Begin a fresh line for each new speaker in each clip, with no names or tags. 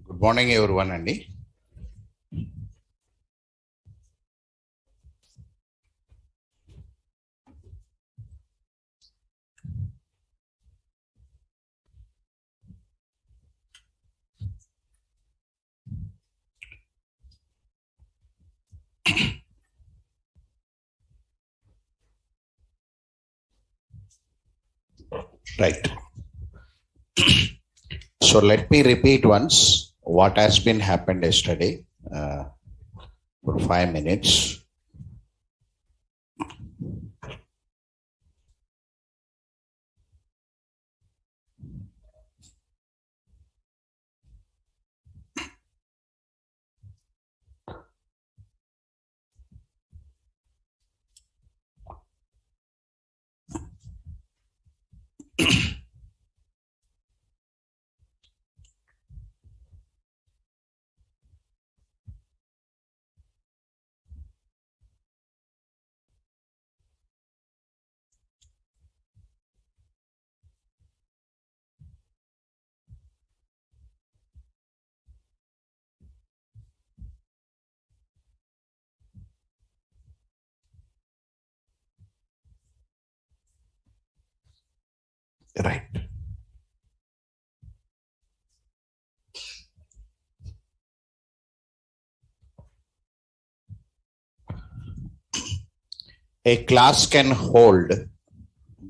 Good morning, everyone, Andy. Right. So let me repeat once what has been happened yesterday for 5 minutes. Right. A class can hold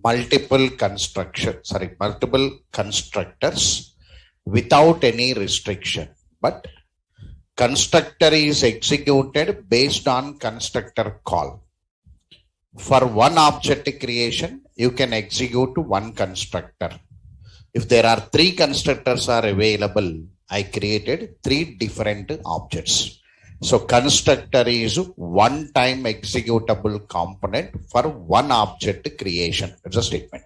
multiple constructors without any restriction. But constructor is executed based on constructor call. For one object creation, you can execute one constructor. If there are 3 constructors are available, I created 3 different objects. So constructor is one-time executable component for one object creation. It's a statement.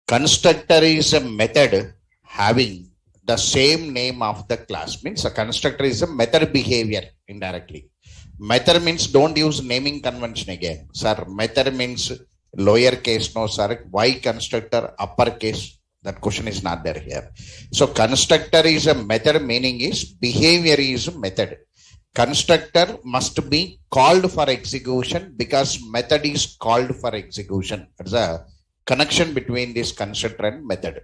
Constructor is a method having the same name of the class. Means a constructor is a method behavior indirectly. Method means don't use naming convention again. Sir, method means lowercase, no sir. Why constructor uppercase? That question is not there here. So constructor is a method, meaning is behavior is a method. Constructor must be called for execution because method is called for execution. There's a connection between this constructor and method.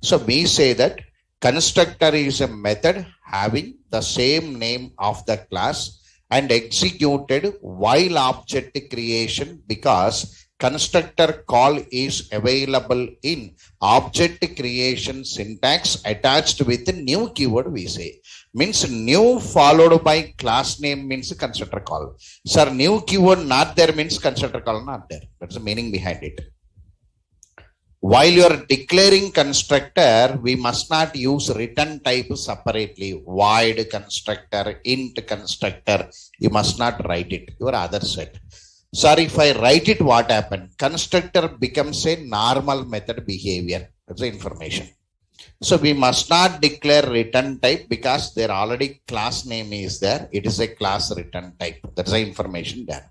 So we say that constructor is a method having the same name of the class and executed while object creation because constructor call is available in object creation syntax attached with new keyword we say. Means new followed by class name means constructor call. Sir, new keyword not there means constructor call not there. That's the meaning behind it. While you are declaring constructor, we must not use return type separately. Void constructor, int constructor. You must not write it. Your other set. Sorry, if I write it, what happened? Constructor becomes a normal method behavior. That's the information. So we must not declare return type because their already class name is there. It is a class return type. That's the information there.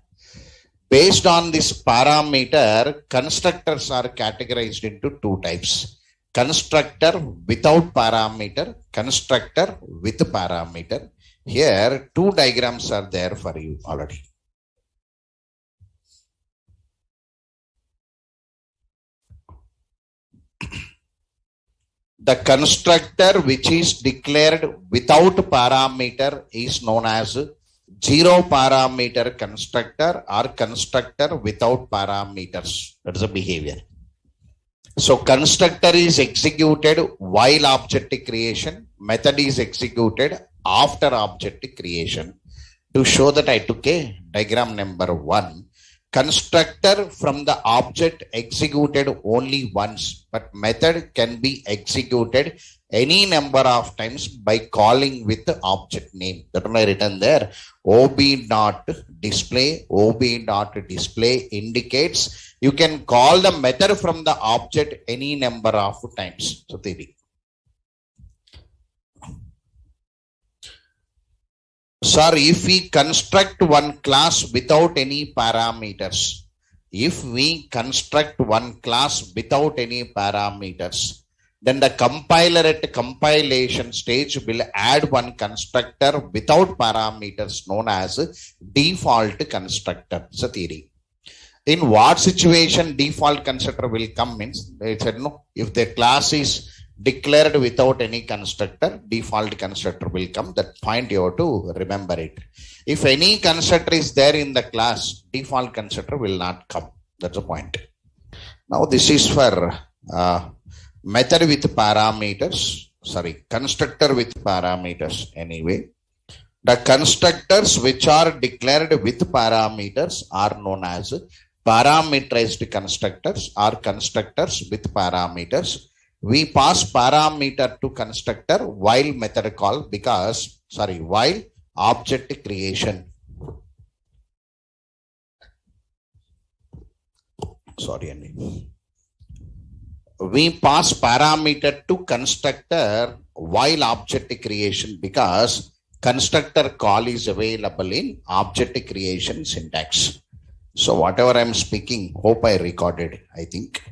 Based on this parameter, constructors are categorized into 2 types. Constructor without parameter, constructor with parameter. Here, 2 diagrams are there for you already. The constructor which is declared without parameter is known as 0 parameter constructor or constructor without parameters. That is a behavior. So constructor is executed while object creation. Method is executed after object creation. To show that I took a diagram number 1. Constructor from the object executed only once, but method can be executed any number of times by calling with the object name. That one I written there. ob.display indicates you can call the method from the object any number of times. So theory. Sir, if we construct one class without any parameters, then the compiler at compilation stage will add one constructor without parameters known as default constructor. It's a theory. In what situation default constructor will come means, they said no, if the class is declared without any constructor, default constructor will come. That point you have to remember it. If any constructor is there in the class, default constructor will not come. That's the point. Now this is for method with parameters, sorry, constructor with parameters anyway. The constructors which are declared with parameters are known as parameterized constructors or constructors with parameters. We pass parameter to constructor while method call because, sorry, while object creation. Sorry, Andy. We pass parameter to constructor while object creation because constructor call is available in object creation syntax. So whatever I'm speaking, hope I recorded, I think.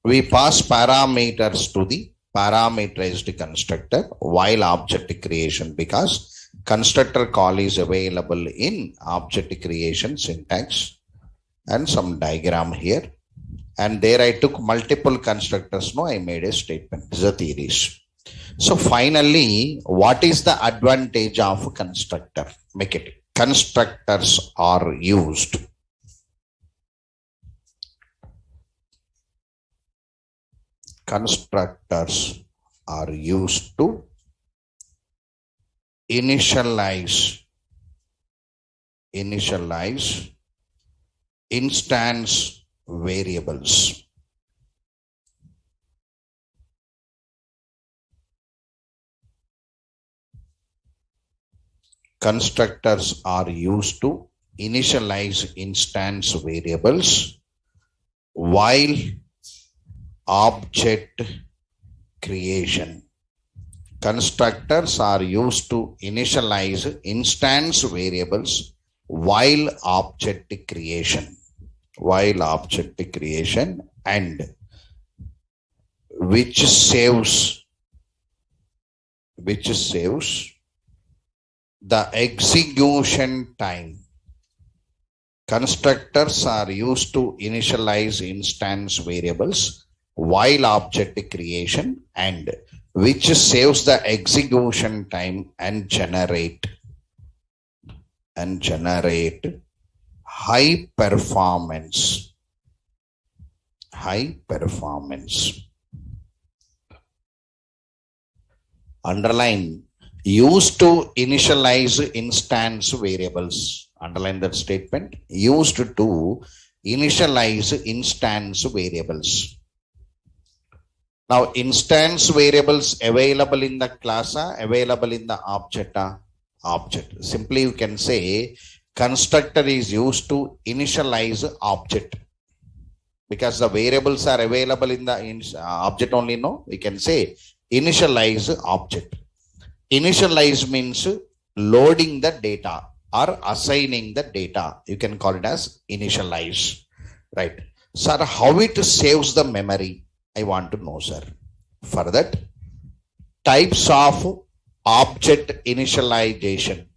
We pass parameters to the parameterized constructor while object creation because constructor call is available in object creation syntax, and some diagram here. And there I took multiple constructors. No, I made a statement. These are theories. So finally, what is the advantage of constructor? Make it. Constructors are used. Constructors are used to initialize instance variables. Constructors are used to initialize instance variables while object creation. Constructors are used to initialize instance variables while object creation. And which saves the execution time. Constructors are used to initialize instance variables while object creation and which saves the execution time and generate high performance. Underline used to initialize instance variables. Underline that statement. Used to initialize instance variables. Now, instance variables available in the class are available in the object. Simply you can say constructor is used to initialize object because the variables are available in the object only. No, we can say initialize object. Initialize means loading the data or assigning the data. You can call it as initialize, right? Sir, how it saves the memory? I want to know, sir. For that, types of object initialization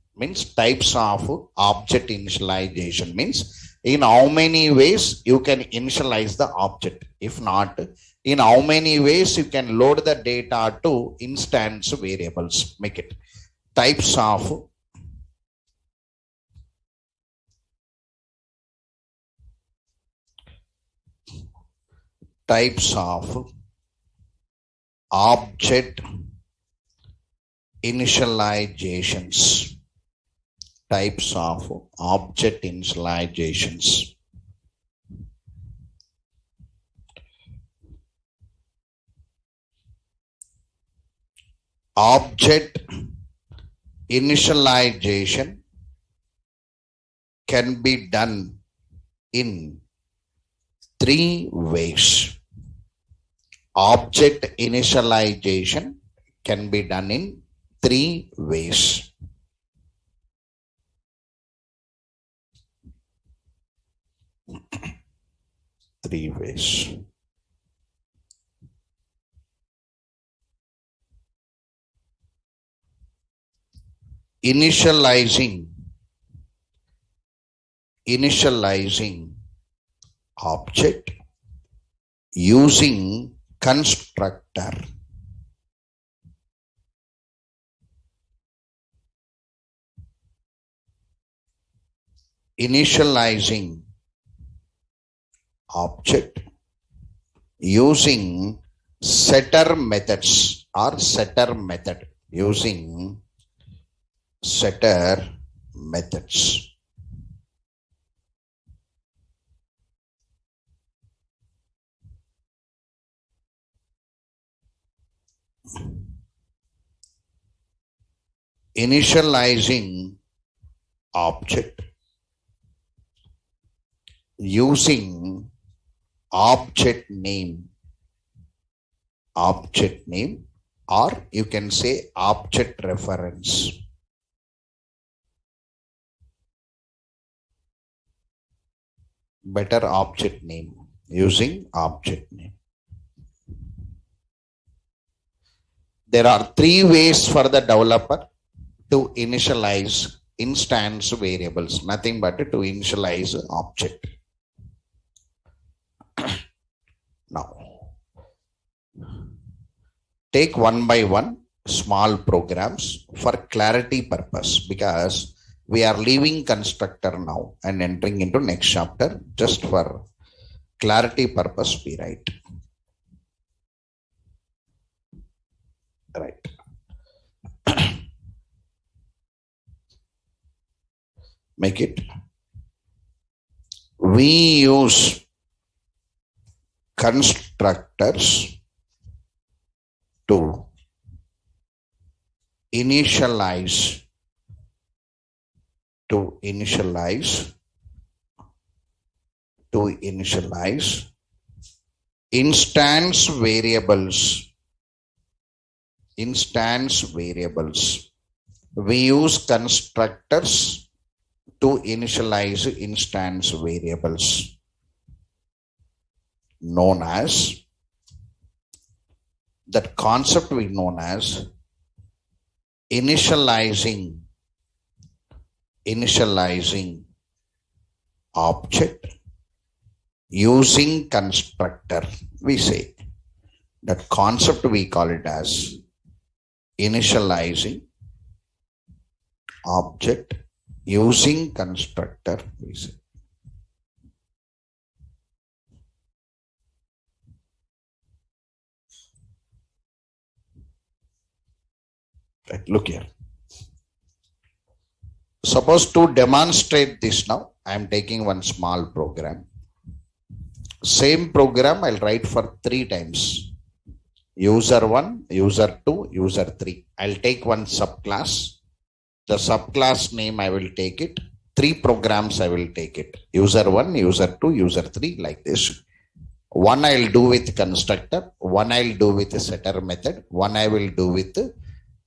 means in how many ways you can initialize the object. If not, in how many ways you can load the data to instance variables. Make it types of object initializations. Types of object initializations. Object initialization can be done in three ways. Object initialization can be done in three ways. Three ways. Initializing object using constructor. Initializing object using setter methods or setter method. Using setter methods. Initializing object using object name, or you can say object reference. Better object name, using object name. There are three ways for the developer to initialize instance variables, nothing but to initialize object. Now, take one by one small programs for clarity purpose, because we are leaving constructor now and entering into next chapter. Just for clarity purpose, we write. Right. Make it. We use constructors to initialize instance variables. We use constructors to initialize instance variables, known as, that concept we known as initializing object using constructor. We say that concept we call it as initializing object using constructor, we say. Right, look here. Suppose to demonstrate this now, I am taking one small program. Same program I'll write for 3 times. User 1, user 2, user 3. I'll take one subclass. The subclass name I will take it. 3 programs I will take it. User 1, user 2, user 3, like this. One I'll do with constructor. One I'll do with a setter method. One I will do with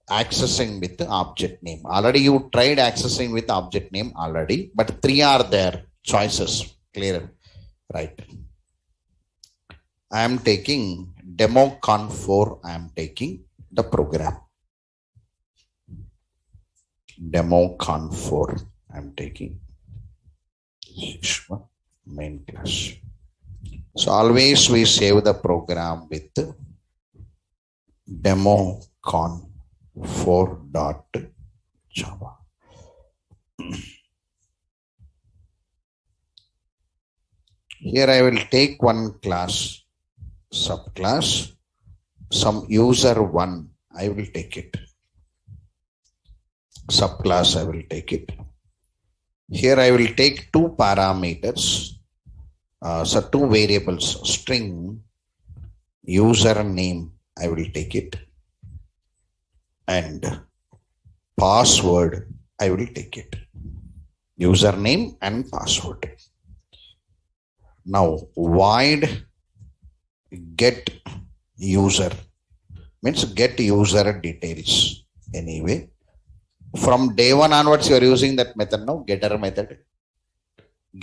accessing with the object name. Already you tried accessing with object name already, but 3 are there. Choices. Clear. Right. I am taking demo conf4. I am taking the program. Demo conf4. I am taking this one, main class. So always we save the program with demo conf4.java. Here I will take one class, subclass, some user 1, I will take it. Subclass I will take it. Here I will take 2 parameters, so 2 variables, string, username I will take it, and password I will take it. Username and password. Now void get user means get user details. Anyway, from day one onwards you are using that method now, getter method.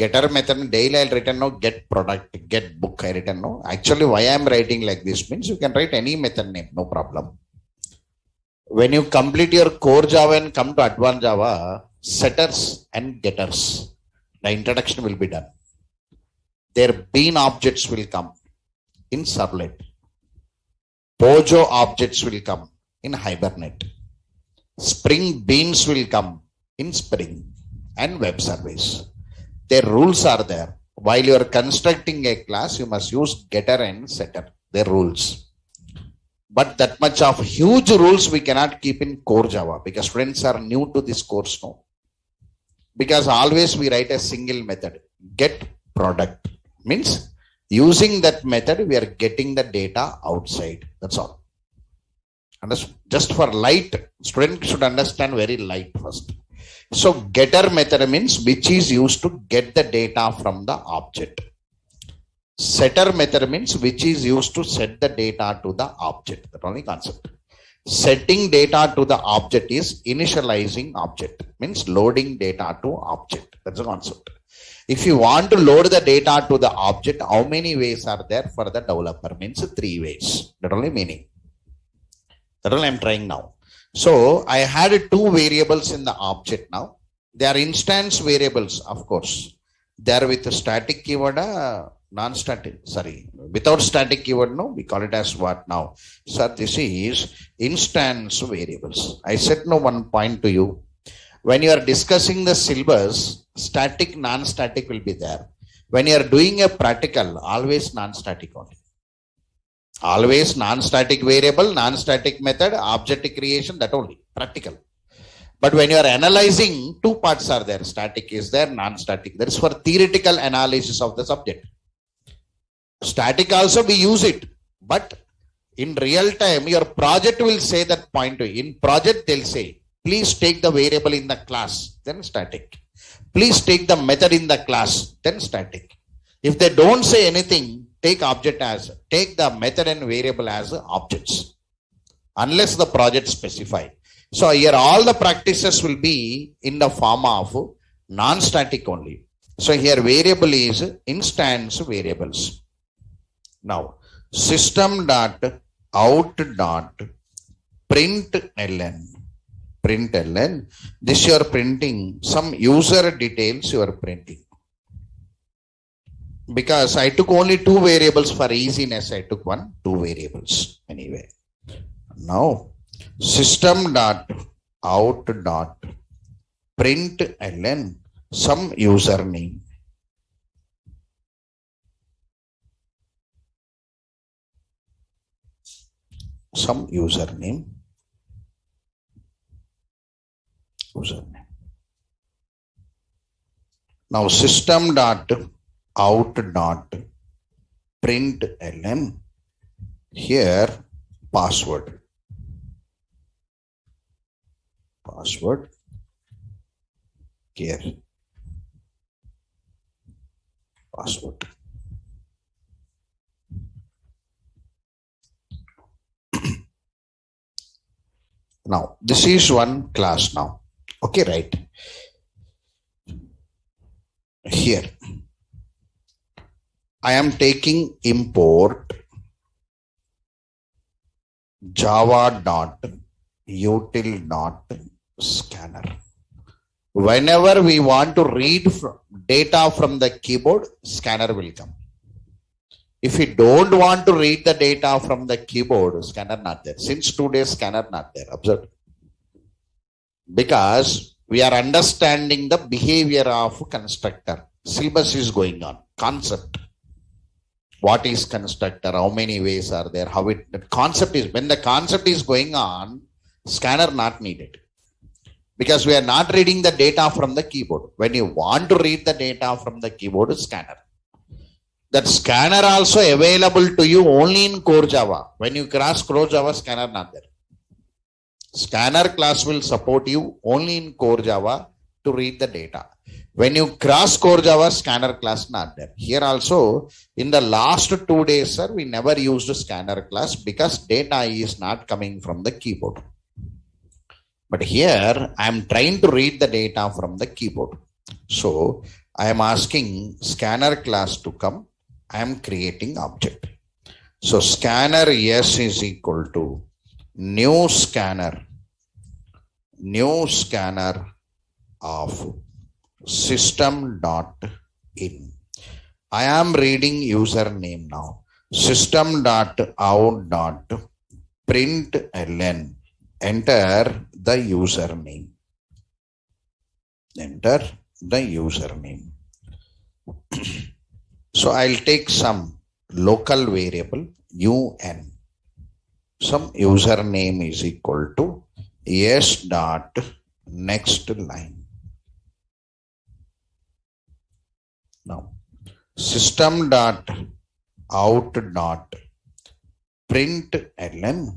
Getter method daily I'll written now get product, get book I written now. Actually why I'm writing like this means you can write any method name, no problem. When you complete your core Java and come to advanced Java, setters and getters, the introduction will be done. Their bean objects will come in servlet. Pojo objects will come in Hibernate. Spring beans will come in Spring and web service. Their rules are there. While you are constructing a class, you must use getter and setter, their rules. But that much of huge rules we cannot keep in core Java because students are new to this course now. Because always we write a single method, get product. Means using that method, we are getting the data outside. That's all. And just for light, student should understand very light first. So getter method means which is used to get the data from the object. Setter method means which is used to set the data to the object. That only concept. Setting data to the object is initializing object. Means loading data to object. That's the concept. If you want to load the data to the object, how many ways are there for the developer? Means 3 ways. That only meaning. That all I'm trying now. So I had 2 variables in the object now. They are instance variables, of course. They are with a static keyword, non-static, sorry, without static keyword, no, we call it as what now? So this is instance variables. I said no one point to you. When you are discussing the syllabus, static, non-static will be there. When you are doing a practical, always non-static only. Always non-static variable, non-static method, object creation, that only, practical. But when you are analyzing, 2 parts are there. Static is there, non-static. That is for theoretical analysis of the subject. Static also we use it. But in real time, your project will say that point to you. In project, they'll say, please take the variable in the class, then static. Please take the method in the class, then static. If they don't say anything, take the method and variable as objects, unless the project specify. So here all the practices will be in the form of non-static only. So here variable is instance variables. Now system dot out dot println. This you are printing some user details you are printing. Because I took only 2 variables for easiness, I took 2 variables anyway. Now system dot out dot println some username. Some username. Now system dot out dot println here password here password. Now this is one class now. Okay, right? Here I am taking import java.util.scanner. Whenever we want to read data from the keyboard, scanner will come. If you don't want to read the data from the keyboard, scanner not there. Since 2 days, scanner not there. Observe. Because we are understanding the behavior of constructor. Syllabus is going on. Concept. What is constructor? How many ways are there? How it, the concept is, when the concept is going on, scanner not needed. Because we are not reading the data from the keyboard. When you want to read the data from the keyboard, scanner. That scanner also available to you only in core Java. When you cross core Java, scanner not there. Scanner class will support you only in core Java to read the data. When you cross core Java, scanner class not there. Here also, in the last 2 days, sir, we never used scanner class because data is not coming from the keyboard. But here, I am trying to read the data from the keyboard. So, I am asking scanner class to come. I am creating object. So, scanner yes is equal to new scanner of system.in. I am reading username now. System.out.println. Enter the username. Enter the username. So I'll take some local variable un. Some username is equal to yes dot next line. Now system dot out dot println.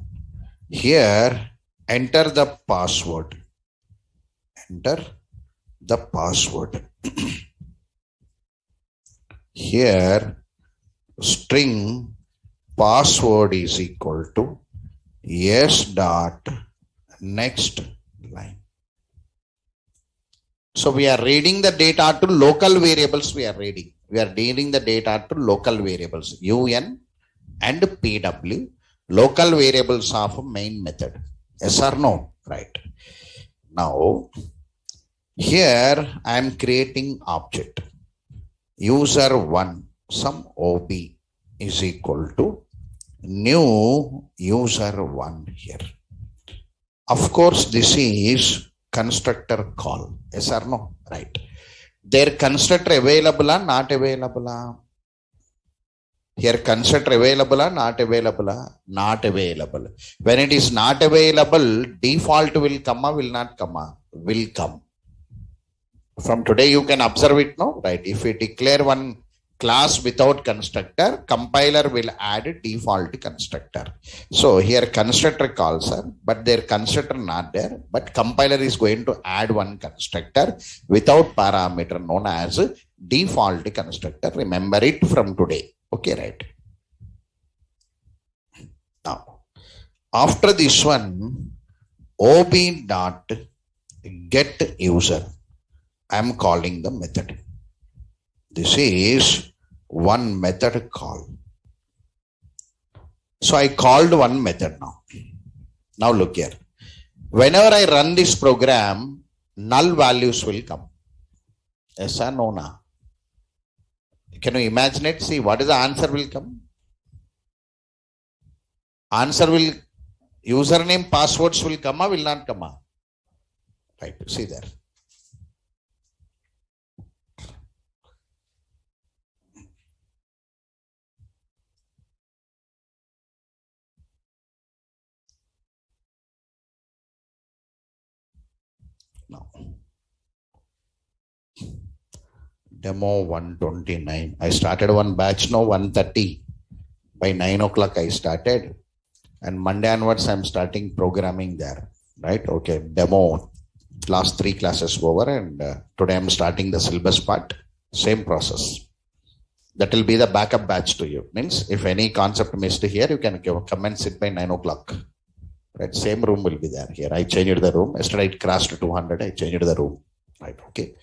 Here enter the password. Enter the password. Here string password is equal to yes dot next line. So we are reading the data to local variables. We are reading the data to local variables un and pw, local variables of main method. Yes or no? Right. Now here I am creating object user1 some ob is equal to new user1 here. Of course, this is constructor call. Yes or no? Right. Their constructor available or not available? Here constructor available or not available? Not available. When it is not available, default will come or will not come? Will come. From today you can observe it now, right? If we declare one class without constructor, compiler will add default constructor. So here constructor calls are, but their constructor not there, but compiler is going to add one constructor without parameter known as default constructor. Remember it from today. Okay, right? Now, after this one, ob dot get user. I am calling the method. This is one method call. So I called one method now. Now look here. Whenever I run this program, null values will come. Yes or no? Na? Can you imagine it? See, what is the answer will come? Answer will, username, passwords will come or will not come? Right, see there. Now, demo 129. I started one batch now 1:30. By 9 o'clock I started. And Monday onwards I'm starting programming there. Right? Okay. Demo. Last 3 classes over and today I'm starting the syllabus part. Same process. That will be the backup batch to you. Means if any concept missed here, you can come and sit by 9 o'clock. Right, same room will be there. Here I changed the room. Yesterday it crashed to 200. I changed the room. Right, okay.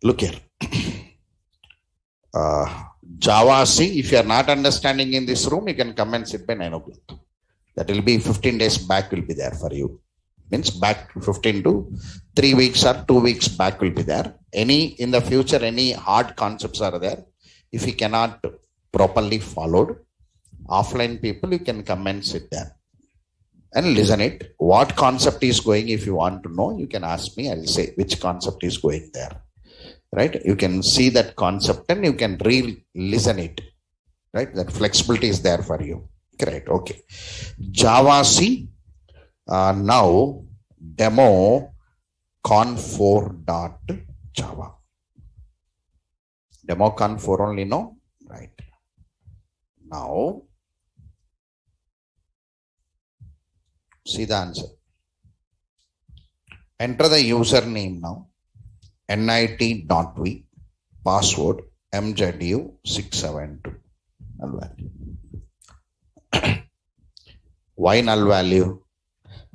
Look here. Java C. If you are not understanding in this room, you can come and sit by 9 o'clock. That will be 15 days back will be there for you. Means back 15 to 3 weeks or 2 weeks back will be there. Any in the future, any hard concepts are there. If you cannot properly followed, offline people, you can come and sit there and listen it. What concept is going, if you want to know, you can ask me. I'll say which concept is going there. Right? You can see that concept and you can listen it. Right? That flexibility is there for you. Correct. Okay. Java C. Now demo conf4.java. Demo conf4 only, no? Right. Now, see the answer. Enter the username now. nit.v, password mju672. Null value. Why null value?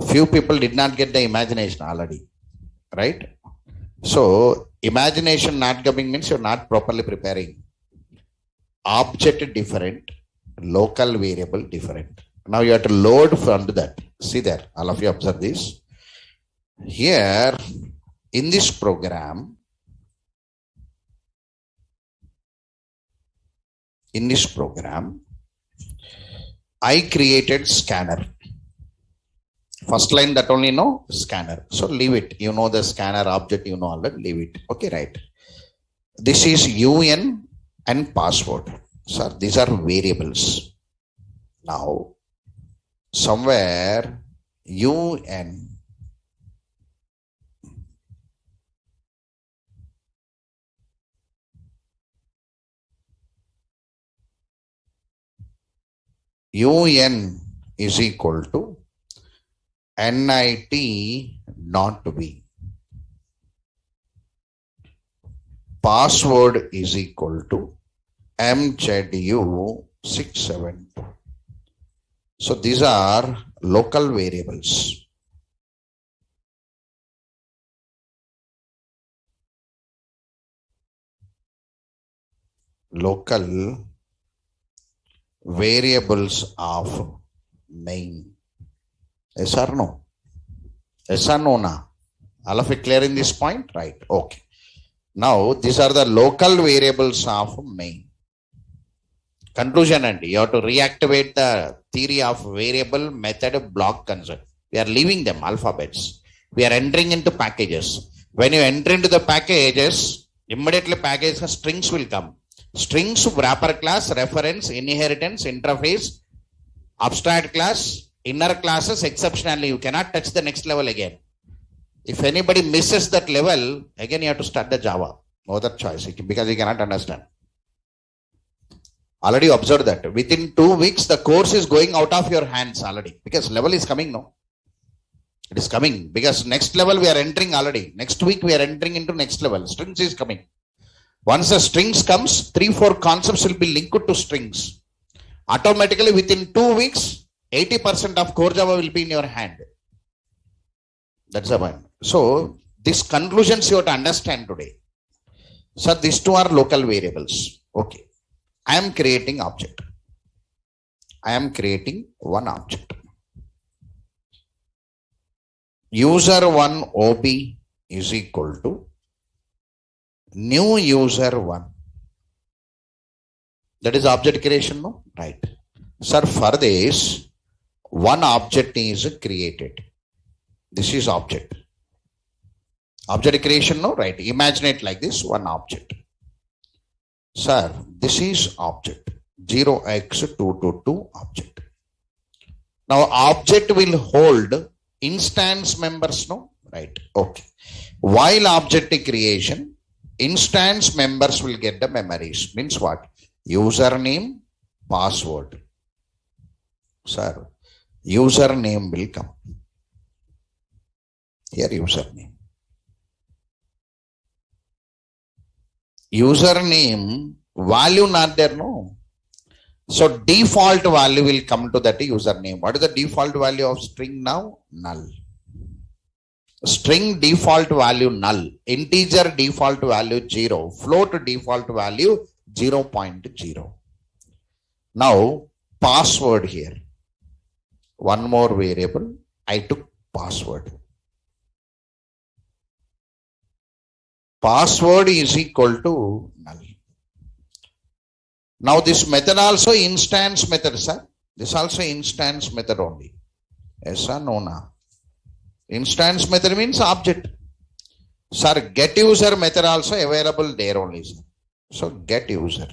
Few people did not get the imagination already, right? So imagination not coming means you're not properly preparing. Object different, local variable different. Now you have to load from that. See there, all of you observe this. Here in this program, I created scanner. First line that only know scanner. So leave it. You know the scanner object, you know all that, leave it. Okay, right. This is UN and password. So these are variables. Now, somewhere UN is equal to NIT not to be. Password is equal to MZU672. So these are local variables. Local variables of main. Yes or no? Yes or no? Na? All of it clear in this point? Right. Okay. Now these are the local variables of main. Conclusion, and you have to reactivate the theory of variable, method, block concept. We are leaving them alphabets. We are entering into packages. When you enter into the packages, immediately package strings will come. Strings, wrapper class, reference, inheritance, interface, abstract class, inner classes, exceptionally. You cannot touch the next level again. If anybody misses that level, again you have to start the Java. No other choice, because you cannot understand. Already observed that within 2 weeks, the course is going out of your hands already, because level is coming now. It is coming because next level we are entering already. Next week we are entering into next level. Strings is coming. Once the strings comes, 3-4 concepts will be linked to strings. Automatically within 2 weeks, 80% of core Java will be in your hand. That's the point. So these conclusions you have to understand today. So these two are local variables. Okay. I am creating object. I am creating one object. User1 OB is equal to new user1. That is object creation, no? Right. Sir, for this, one object is created. This is object. Object creation, no? Right. Imagine it like this, one object. Sir, this is object. 0x222 object. Now, object will hold instance members, no? Right. Okay. While object creation, instance members will get the memories. Means what? Username, password. Sir, username will come. Here username. Username value not there, no. So default value will come to that username. What is the default value of string now? Null. String default value null. Integer default value 0. Float default value 0.0. Now password here. One more variable. I took password. Password is equal to null. Now this method also instance method, sir. This also instance method only. Yes or no? Na? Instance method means object. Sir, get user method also available there only, sir. So get user.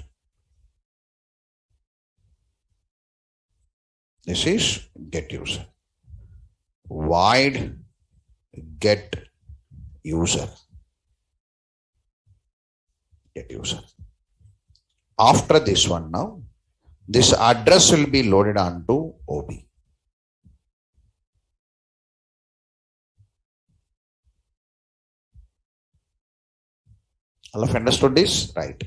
This is get user. Void get user. Get user. After this one now, this address will be loaded onto OB. All of understood this? Right.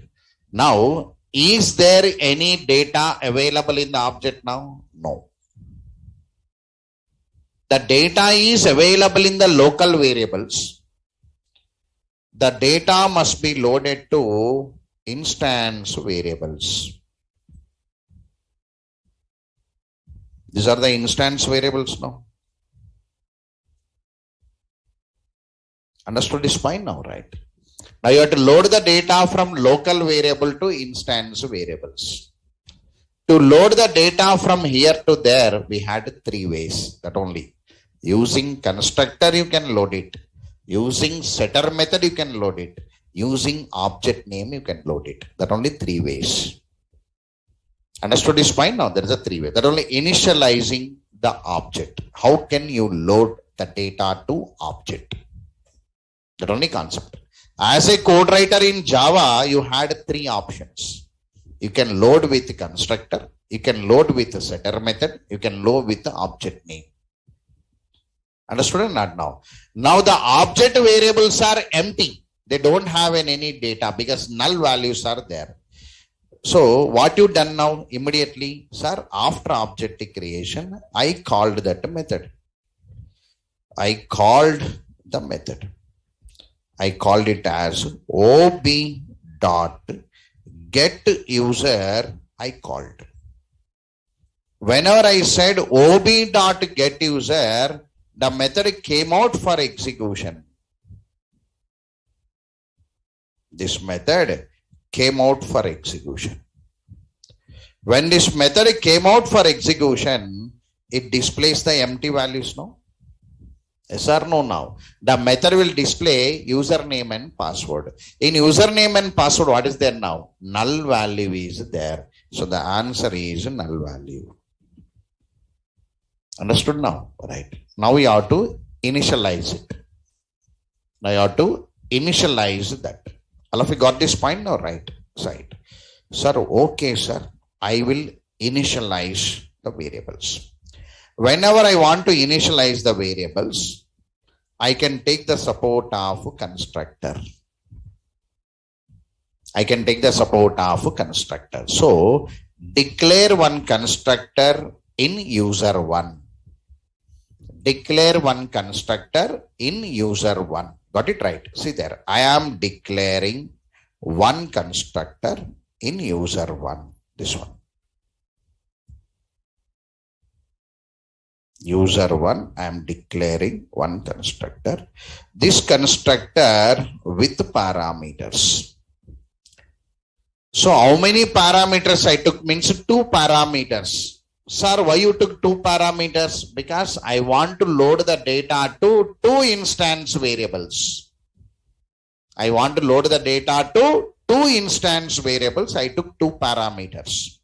Now, is there any data available in the object now? No. The data is available in the local variables. The data must be loaded to instance variables. These are the instance variables now. Understood this fine now, right? Now you have to load the data from local variable to instance variables. To load the data from here to there, we had three ways. That only. Using constructor, you can load it. Using setter method, you can load it. Using object name, you can load it. That only three ways. Understood this fine now? There is a three way. That only initializing the object. How can you load the data to object? That only concept. As a code writer in Java, you had three options. You can load with constructor. You can load with a setter method. You can load with the object name. Understood or not now? Now the object variables are empty. They don't have any data because null values are there. So what you done now immediately, sir, after object creation, I called that method. I called the method. I called it as ob dot get user. I called. Whenever I said ob dot get user, the method came out for execution. This method came out for execution. When this method came out for execution, it displays the empty values now. Yes or no now? The method will display username and password. In username and password, what is there now? Null value is there. So the answer is null value. Understood now? Right. Now we have to initialize it. Now you have to initialize that. All of you got this point now? Right. Right. Sir, okay, sir. I will initialize the variables. Whenever I want to initialize the variables, I can take the support of constructor. I can take the support of constructor. So declare one constructor in user one. Declare one constructor in user one. Got it right? See there. I am declaring one constructor in user one. This one. User one, I am declaring one constructor. This constructor with parameters. So how many parameters I took? Means two parameters. Sir, why you took two parameters? Because I want to load the data to two instance variables. I want to load the data to two instance variables. I took two parameters.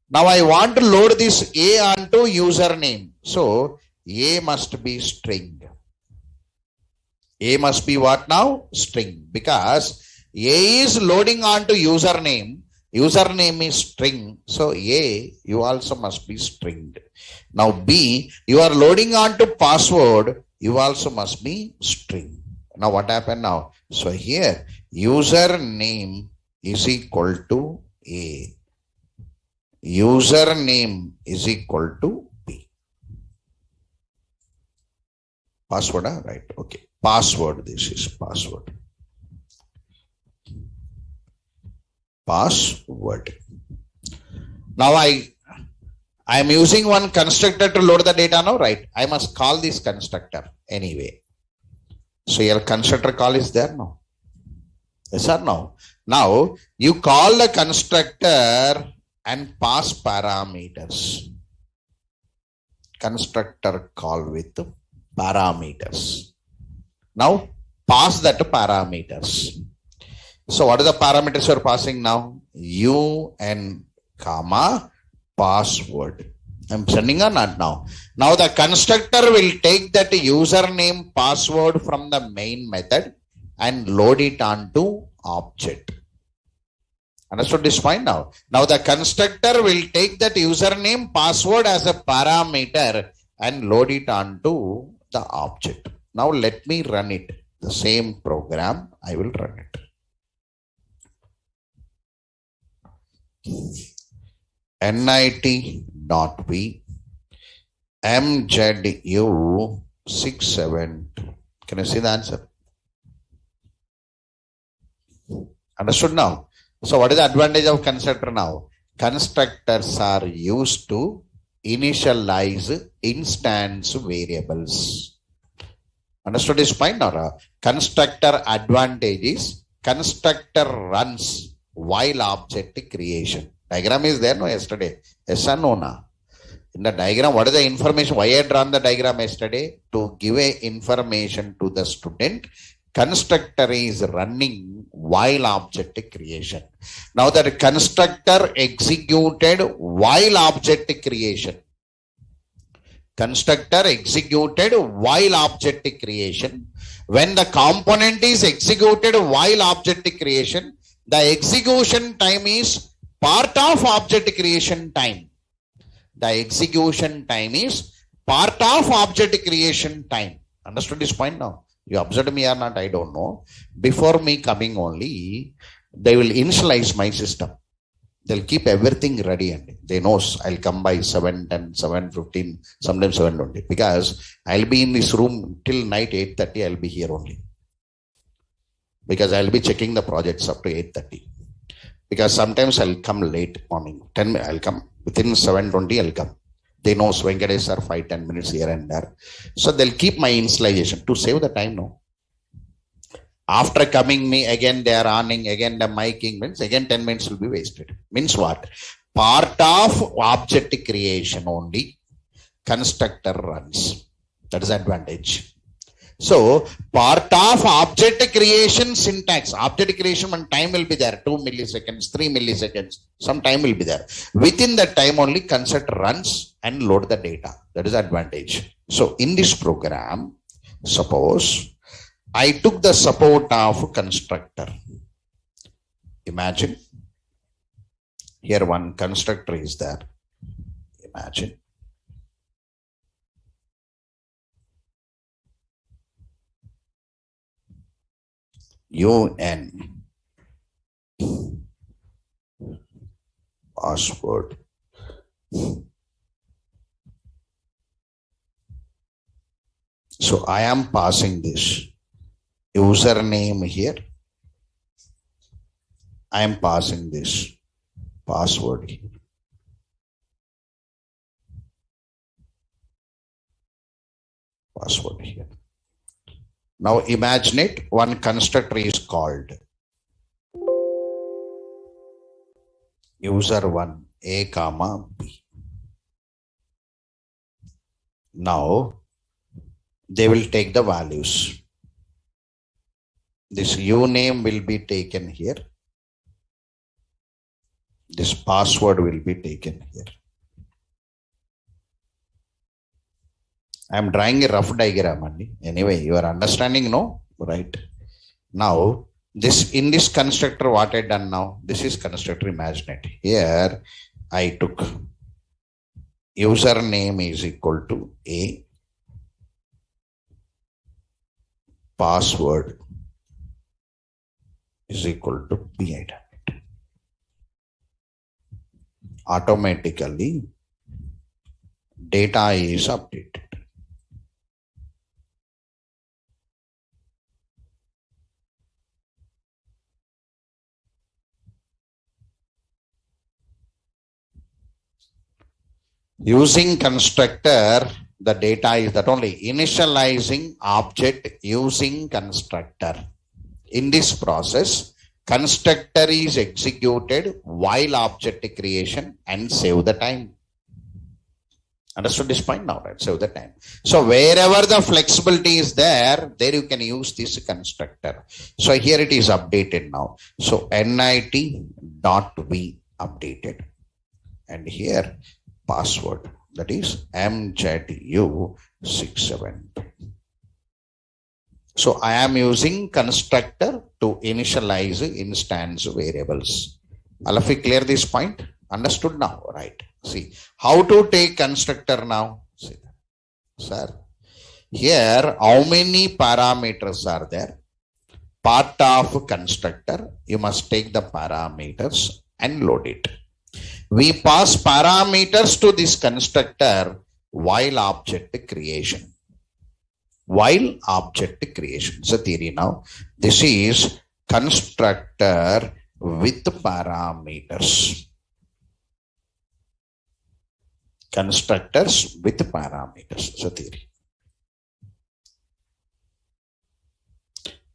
Now I want to load this A onto username. So A must be string. A must be what now? String. Because A is loading onto username. Username is string. So A, you also must be string. Now B, you are loading onto password. You also must be string. Now what happened now? So here username is equal to A. Username is equal to B. Password, right? Okay. Password, this is password. Password. Now I am using one constructor to load the data now, right? I must call this constructor anyway. So your constructor call is there now. Yes or no? Now you call the constructor and pass parameters. Constructor call with parameters. Now pass that parameters. So what are the parameters you are passing now? UN comma password. I'm sending or not now? Now the constructor will take that username password from the main method and load it onto object. Understood this point now? Now the constructor will take that username password as a parameter and load it onto the object. Now let me run it. The same program, I will run it. nit.v mzu67. Can you see the answer? Understood now? So what is the advantage of constructor now? Constructors are used to initialize instance variables. Understood this point or? Constructor advantage is constructor runs while object creation. Diagram is there no yesterday? Yes or no? Na? In the diagram, what is the information? Why I drawn the diagram yesterday? To give a information to the student. Constructor is running while object creation. Now that constructor executed while object creation. Constructor executed while object creation. When the component is executed while object creation, the execution time is part of object creation time. The execution time is part of object creation time. Understood this point now? You observed me or not, I don't know. Before me coming only, they will initialize my system. They'll keep everything ready and they knows I'll come by 7:10, 7:15, sometimes 7:20. Because I'll be in this room till night 8:30, I'll be here only. Because I'll be checking the projects up to 8:30. Because sometimes I'll come late morning. 10 I'll come. Within 7:20, I'll come. They know Venkatesh are 5-10 minutes here and there. So they'll keep my initialization to save the time now. After coming me, again they are running, again the miking means again 10 minutes will be wasted. Means what? Part of object creation only constructor runs. That is advantage. So part of object creation syntax, object creation when time will be there, 2 milliseconds, 3 milliseconds, some time will be there. Within that time only constructor runs and load the data. That is advantage. So in this program, suppose I took the support of constructor. Imagine here one constructor is there. Imagine. UN password. So I am passing this username here. I am passing this password here. Password here. Now imagine it, one constructor is called user1 a comma b. Now they will take the values. This uname will be taken here. This password will be taken here. I am drawing a rough diagram only. Anyway, you are understanding, no? Right. Now, this in this constructor, what I done now? This is constructor, imagine it. Here, I took username is equal to A, password is equal to B. I done it. Automatically, data is updated. Using constructor, the data is that only initializing object using constructor. In this process, constructor is executed while object creation and save the time. Understood this point now, right? Save the time. So wherever the flexibility is there, there you can use this constructor. So here it is updated now. So nit.v updated. And here password, that is mzu67. So I am using constructor to initialize instance variables. All of you clear this point? Understood now, right? See, how to take constructor now? See, sir, here how many parameters are there? Part of constructor, you must take the parameters and load it. We pass parameters to this constructor while object creation. While object creation. It's a theory now. This is constructor with parameters. Constructors with parameters. It's a theory.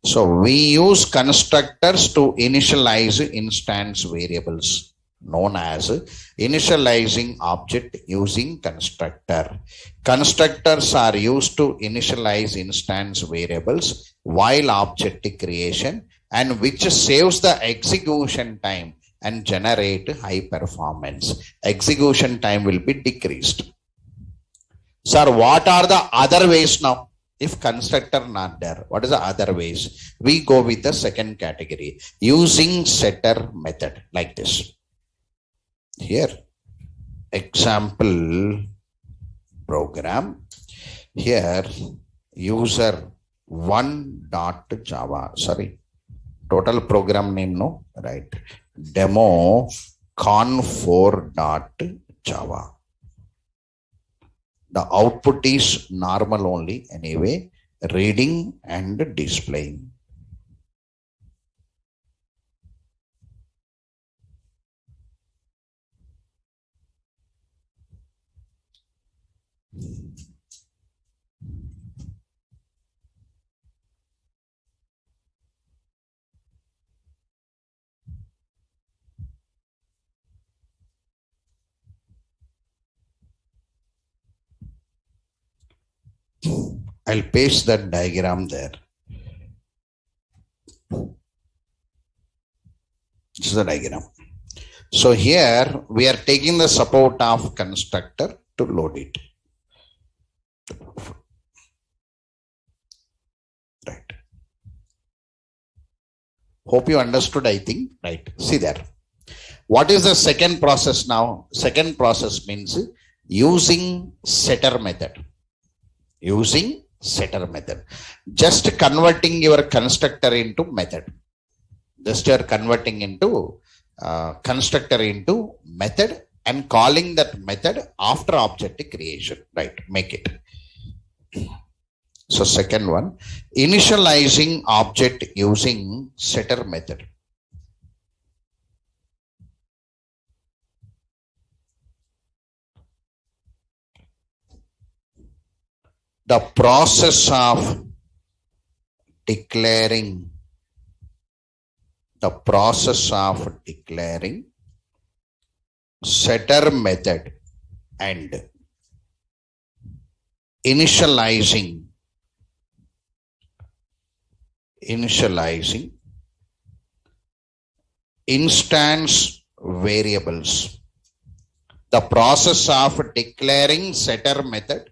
So we use constructors to initialize instance variables known as initializing object using constructor. Constructors are used to initialize instance variables while object creation, and which saves the execution time and generate high performance. Execution time will be decreased. Sir, what are the other ways now? If constructor not there, what is the other ways? We go with the second category, using setter method like this. Here, example program. Here, user 1.java. Sorry, total program name no, right? Demo con4.java. The output is normal only anyway, reading and displaying. I'll paste that diagram there. This is the diagram. So here we are taking the support of constructor to load it. Right. Hope you understood, I think. Right. See there. What is the second process now? Second process means using setter method. Using setter method. Just converting your constructor into method. Just you are converting into constructor into method and calling that method after object creation. Right. Make it. So second one, initializing object using setter method. The process of declaring setter method and initializing instance variables. The process of declaring setter method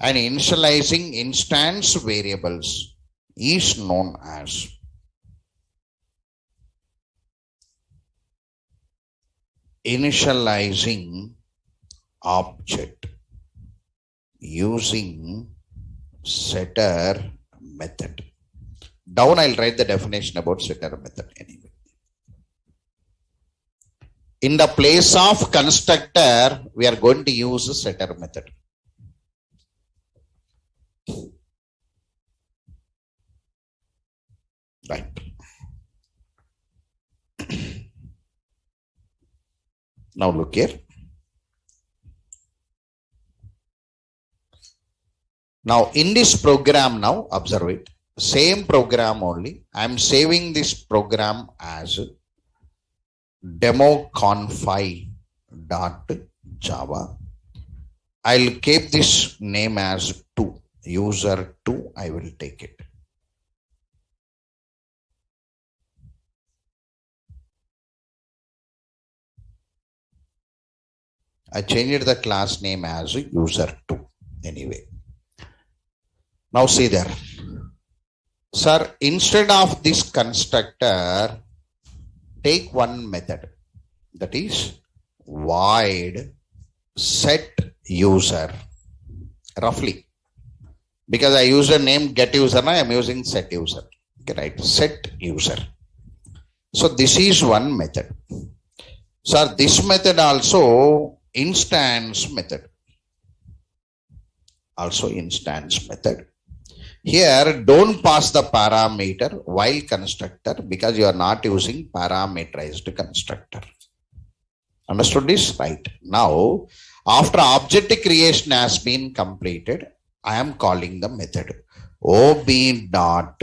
and initializing instance variables is known as initializing object using setter method. Down I'll write the definition about setter method anyway. In the place of constructor, we are going to use setter method. Right. Now look here. Now in this program now, observe it. Same program only. I am saving this program as demo conf5.java. I'll keep this name as 2. User 2, I will take it. I changed the class name as user 2 anyway. Now see there. Sir, instead of this constructor, take one method, that is void set user, roughly. Because I use the name get user, now I am using set user. Okay, right, set user. So this is one method. Sir, this method also instance method. Also instance method. Here, don't pass the parameter while constructor because you are not using parameterized constructor. Understood this? Right. Now, after object creation has been completed, I am calling the method ob dot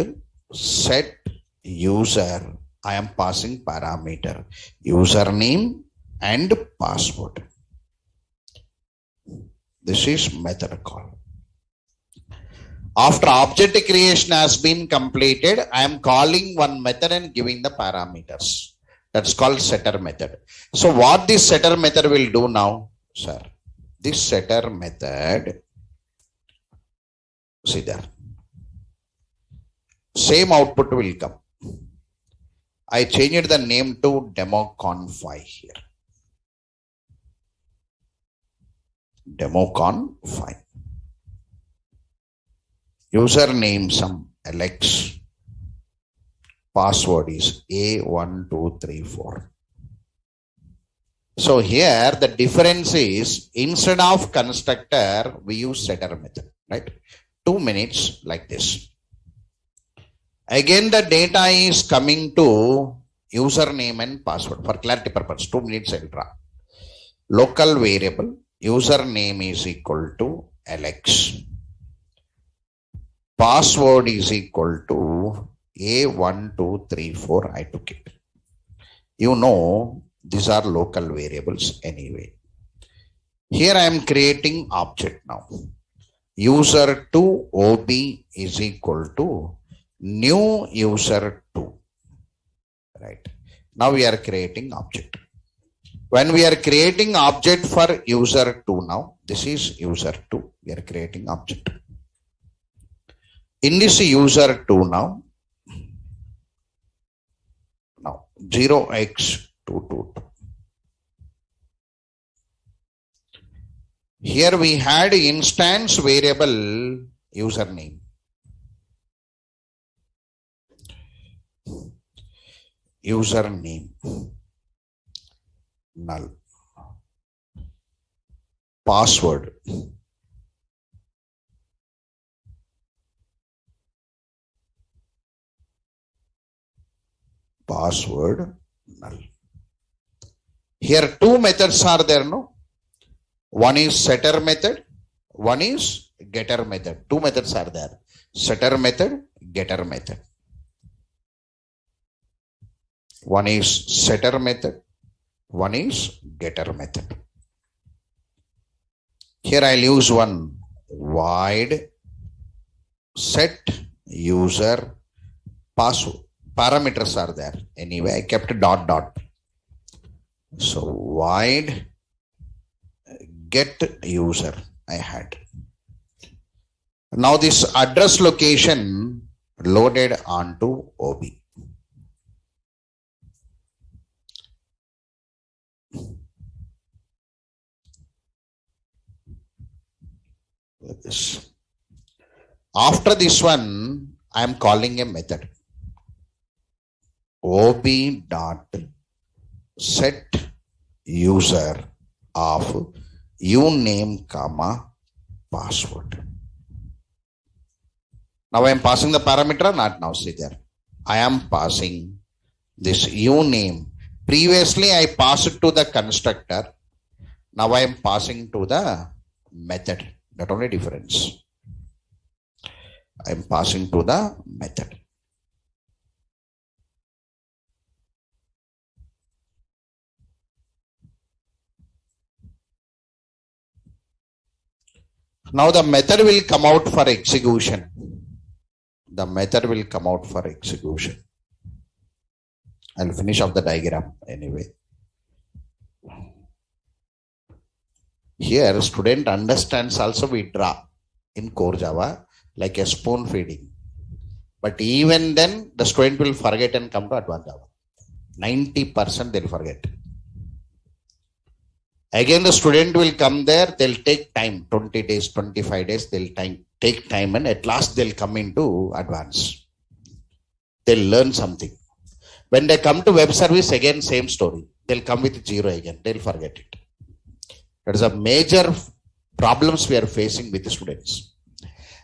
set user. I am passing parameter username and password. This is method call. After object creation has been completed, I am calling one method and giving the parameters. That's called setter method. So what this setter method will do now, sir? This setter method, see there, same output will come. I changed the name to democonf5 here. Democonf5. Username some Alex. Password is A1234. So here the difference is instead of constructor, we use setter method, right? 2 minutes like this. Again, the data is coming to username and password for clarity purpose. 2 minutes I'll draw. Local variable username is equal to Alex. Password is equal to A1234. I took it. You know, these are local variables anyway. Here I am creating object now. User2 OB is equal to new user2. Right. Now we are creating object. When we are creating object for user2 now, this is user2. We are creating object. In this user2 now 0x222. Here we had instance variable username. Username null. Password null. Here two methods are there, no? One is setter method, one is getter method. Two methods are there. Setter method, getter method. One is setter method, one is getter method. Here I'll use one void set user password. Parameters are there. Anyway, I kept dot. So void get user I had. Now this address location loaded onto OB. Like this. After this one, I am calling a method. OB dot set user of uname comma password. Now I am passing the parameter, not now. See there. I am passing this uname. Previously I passed it to the constructor. Now I am passing to the method. That only difference. I am passing to the method. Now the method will come out for execution. The method will come out for execution. I'll finish off the diagram anyway. Here student understands also we draw in core Java like a spoon feeding. But even then the student will forget and come to advanced Java. 90% they'll forget. Again, the student will come there, they'll take time, 20 days, 25 days, they'll take time and at last they'll come into advance. They'll learn something. When they come to web service, again, same story. they'll come with 0 again. They'll forget it. That is a major problems we are facing with the students.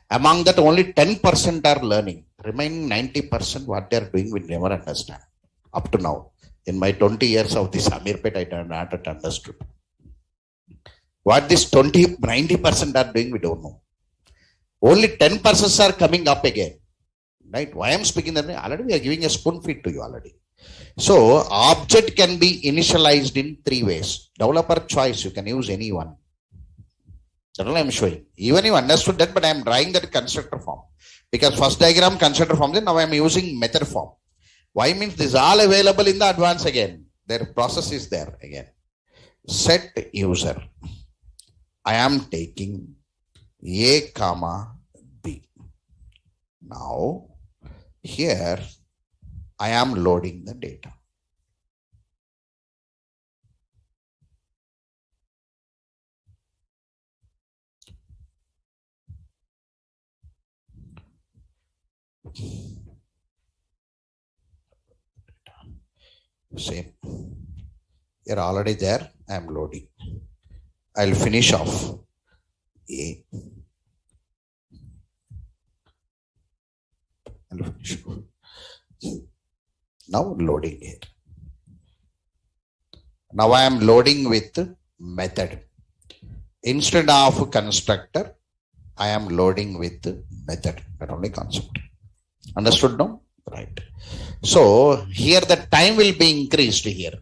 Among that, only 10% are learning. Remaining 90%, what they are doing, we never understand. Up to now, in my 20 years of this Amirpet, I did not understood. What this 90% are doing, we don't know. Only 10% are coming up again. Right? Why I'm speaking that way? Already we are giving a spoon feed to you already. So, object can be initialized in 3 ways. Developer choice, you can use any one. That's all I'm showing. Even you understood that, but I'm drawing that constructor form. Because first diagram constructor form, then now I'm using method form. Why means this is all available in the advance again. Their process is there again. Set user. I am taking A comma B. Now, here I am loading the data. Same. You're already there. I am loading. I'll finish off A. I'll finish off. Now loading here. Now I am loading with method. Instead of constructor, I am loading with method. That only concept. Understood now? Right. So here the time will be increased here.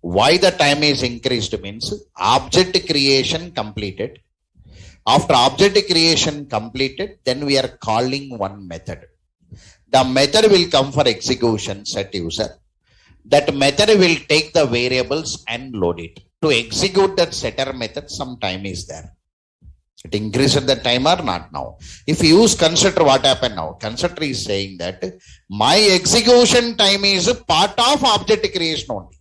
Why the time is increased means object creation completed. After object creation completed, then we are calling one method. The method will come for execution set user. That method will take the variables and load it. To execute that setter method, some time is there. It increases the time or not now. If you use constructor, what happened now? Constructor is saying that my execution time is part of object creation only.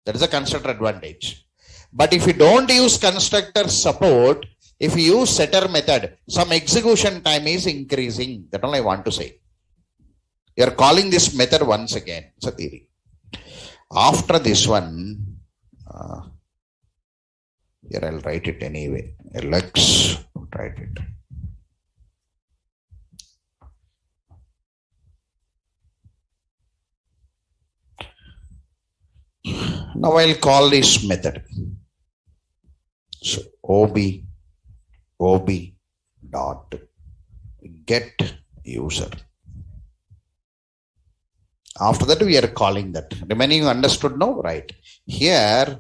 That is a constructor advantage. But if you don't use constructor support, if you use setter method, some execution time is increasing. That's all I want to say. You are calling this method once again. It's a theory. After this one, here I'll write it anyway. LX, write it. Now I'll call this method. So OB dot get user. After that we are calling that. Remaining you understood now? Right. Here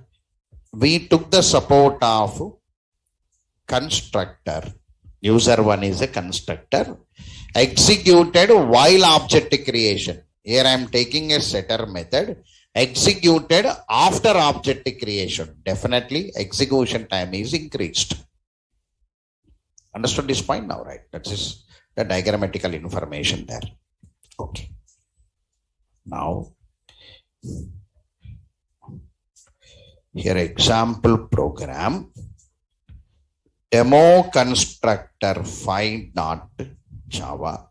we took the support of constructor. User one is a constructor. Executed while object creation. Here I am taking a setter method. Executed after object creation. Definitely execution time is increased. Understood this point now, right? That is the diagrammatical information there. Okay. Now, here example program. Demo constructor 5.java.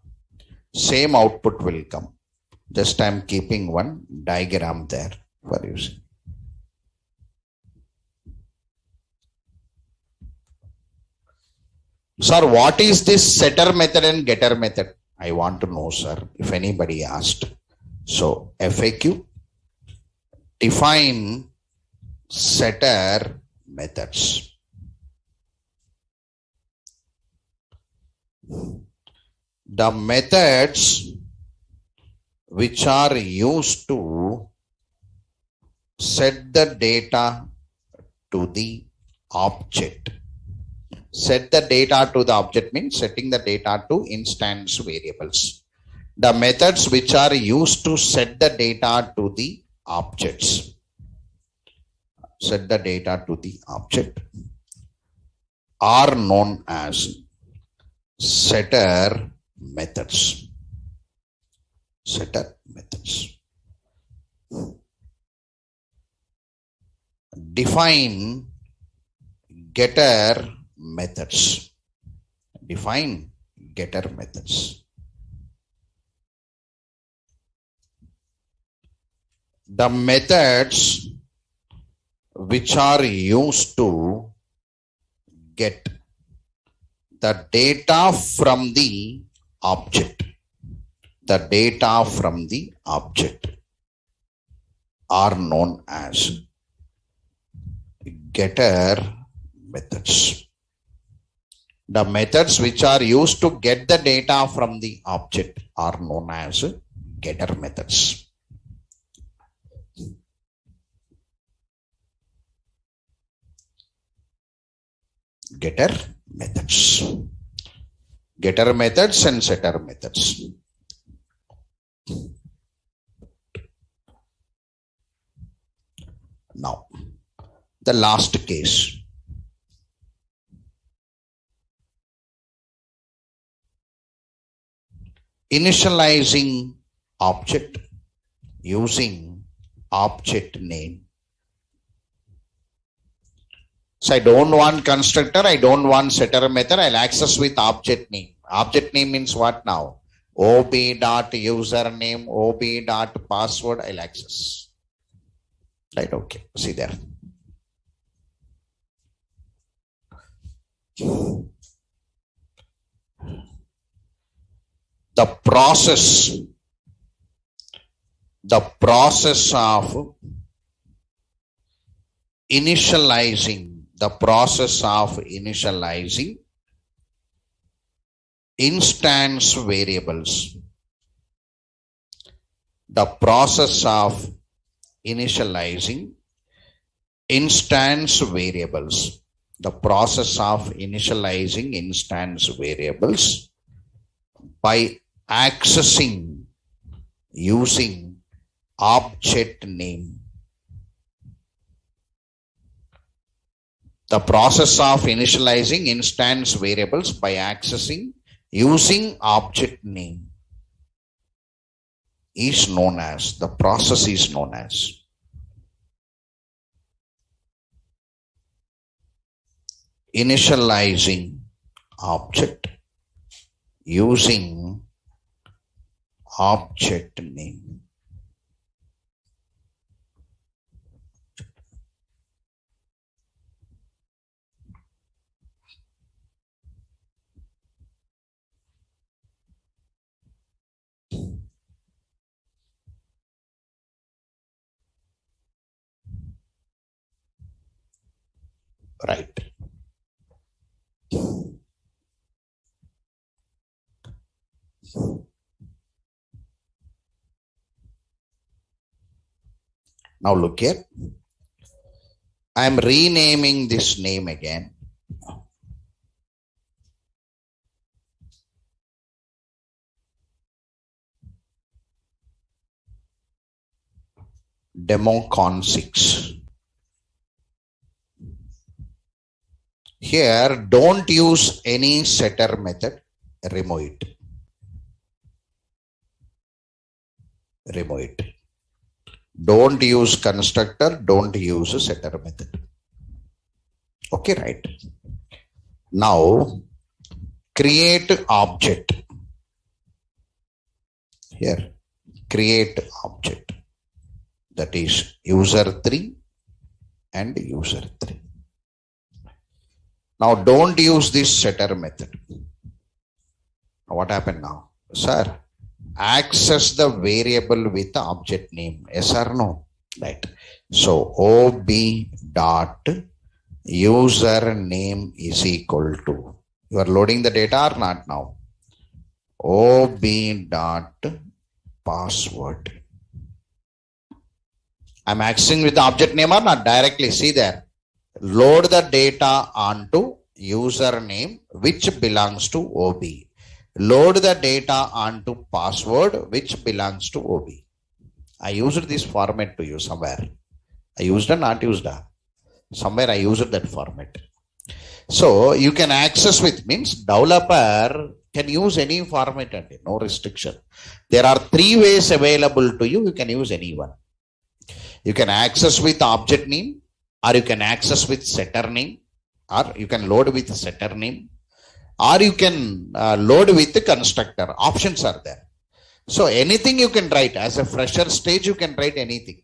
Same output will come. Just I am keeping one diagram there for using. Sir, what is this setter method and getter method? I want to know, sir, if anybody asked. So, FAQ, define setter methods. The methods which are used to set the data to the object. Set the data to the object means setting the data to instance variables. The methods which are used to set the data to the objects. Set the data to the object are known as setter methods. Setter methods. Define getter methods. Define getter methods. The methods which are used to get the data from the object. The data from the object are known as getter methods. The methods which are used to get the data from the object are known as getter methods. Getter methods. Getter methods and setter methods. Now, the last case. Initializing object using object name. So I don't want constructor, I don't want setter method, I'll access with object name. Object name means what now? ob.username, ob.password, I'll access. Right, okay, see there. The process of initializing instance variables. The process of initializing instance variables. The process of initializing instance variables by accessing using object name. The process of initializing instance variables by accessing using object name is known as, the process is known as initializing object using object name. Right. Now look here. I am renaming this name again. DemoCon 6. Here, don't use any setter method. Remove it. Remove it. Don't use constructor. Don't use a setter method. Okay, right. Now, create object. Here, create object. That is user3 and user3. Now don't use this setter method. What happened now? Sir, access the variable with the object name. Yes or no? Right. So ob dot username is equal to, you are loading the data or not now? ob dot password. I'm accessing with the object name or not? Directly, see there. Load the data onto username which belongs to OB. Load the data onto password which belongs to OB. I used this format to you somewhere. I used or not used? Somewhere I used that format. So you can access with means developer can use any format and no restriction. There are 3 ways available to you. You can use any one. You can access with object name, or you can access with setter name, or you can load with setter name, or you can load with the constructor. Options are there. So anything you can write. As a fresher stage, you can write anything.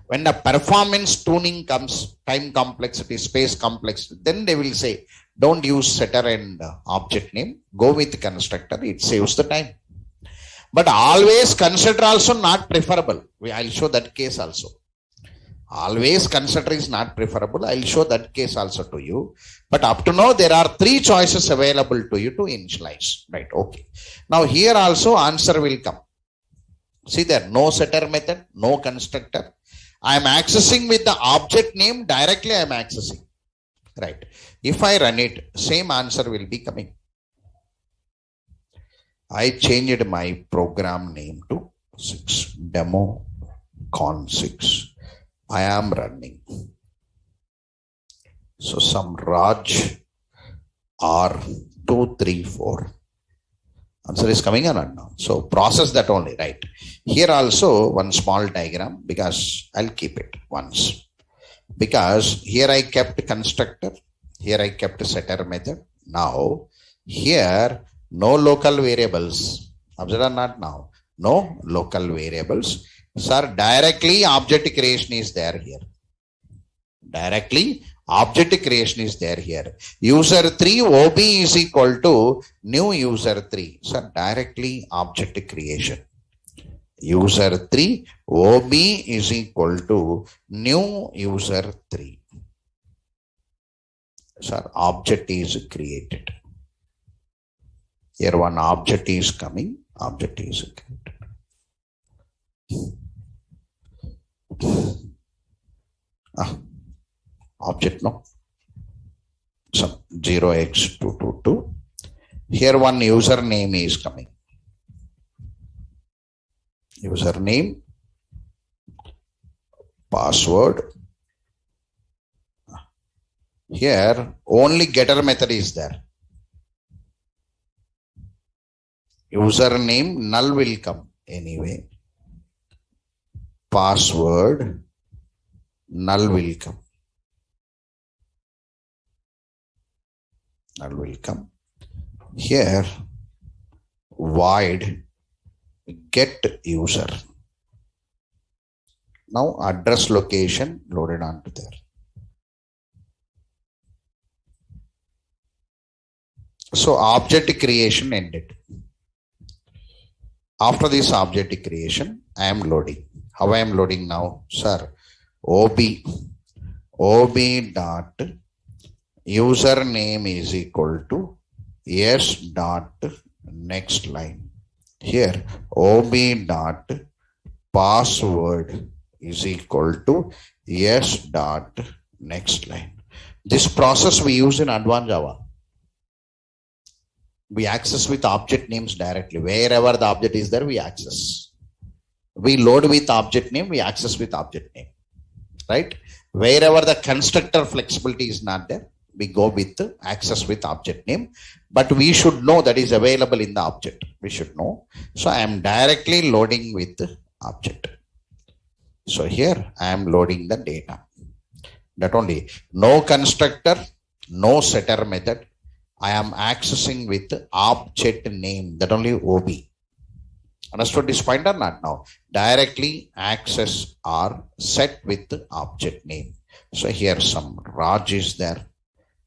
When the performance tuning comes, time complexity, space complexity, then they will say, don't use setter and object name, go with constructor, it saves the time. But always consider also not preferable. I'll show that case also. Always consider is not preferable. I'll show that case also to you. But up to now, there are three choices available to you to initialize. Right, okay. Now here also answer will come. See there, no setter method, no constructor. I am accessing with the object name, directly I am accessing. Right. If I run it, same answer will be coming. I changed my program name to 6, demo con 6. I am running. So some Raj R234. Answer is coming or not now. So process that only, right? Here also one small diagram, because I'll keep it once. Because here I kept constructor, here I kept setter method. Now here no local variables. Observe or not now? No local variables. Sir, directly object creation is there here. Directly object creation is there here. User 3 OB is equal to new user 3. Sir, directly object creation. User 3 OB is equal to new user 3. Sir, object is created. Here one object is coming, object is created. Object no. So 0x222. Here one username is coming. Username, password. Here only getter method is there. Username null will come anyway. Password null will come. Null will come. Here void get user. Now address location loaded onto there. So object creation ended. After this object creation, I am loading. How I am loading now? Sir, OB dot username is equal to yes dot next line. Here OB dot password is equal to yes dot next line. This process we use in advanced Java. We access with object names directly. Wherever the object is there, we access. We load with object name, we access with object name. Right? Wherever the constructor flexibility is not there, we go with access with object name. But we should know that is available in the object. We should know. So I am directly loading with object. So here I am loading the data. That only. No constructor, no setter method. I am accessing with object name, that only OB. Understood this point or not now? Directly access or set with object name. So here some Raj is there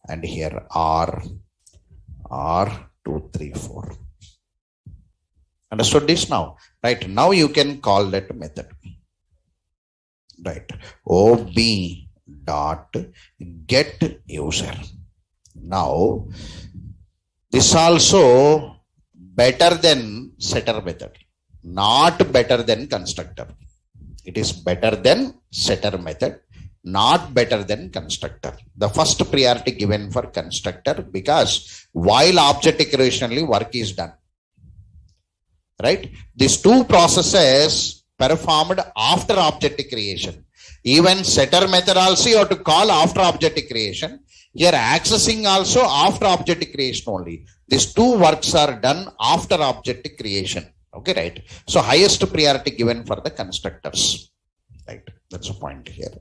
and here R234. Understood this now? Right. Now you can call that method. Right. OB dot get user. Now, this also better than setter method, not better than constructor. It is better than setter method, not better than constructor. The first priority given for constructor because while object creationally work is done. Right? These two processes performed after object creation. Even setter method also you have to call after object creation. Here accessing also after object creation only. These two works are done after object creation. Okay, right? So highest priority given for the constructors. Right? That's the point here.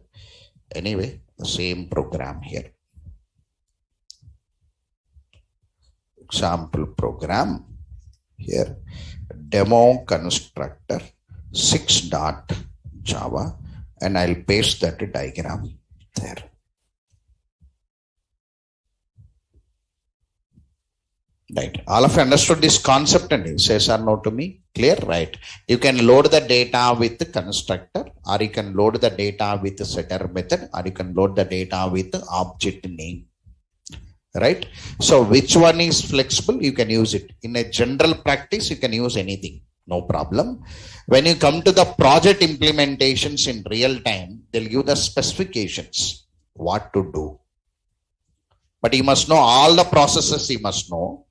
Anyway, the same program here. Example program here. Demo constructor 6.java. and I'll paste that diagram there. Right. All of you understood this concept and says or no to me? Clear? Right. You can load the data with the constructor, or you can load the data with the setter method, or you can load the data with the object name. Right. So which one is flexible? You can use it. In a general practice, you can use anything. No problem. When you come to the project implementations in real time, they'll give the specifications, what to do. But you must know all the processes, you must know.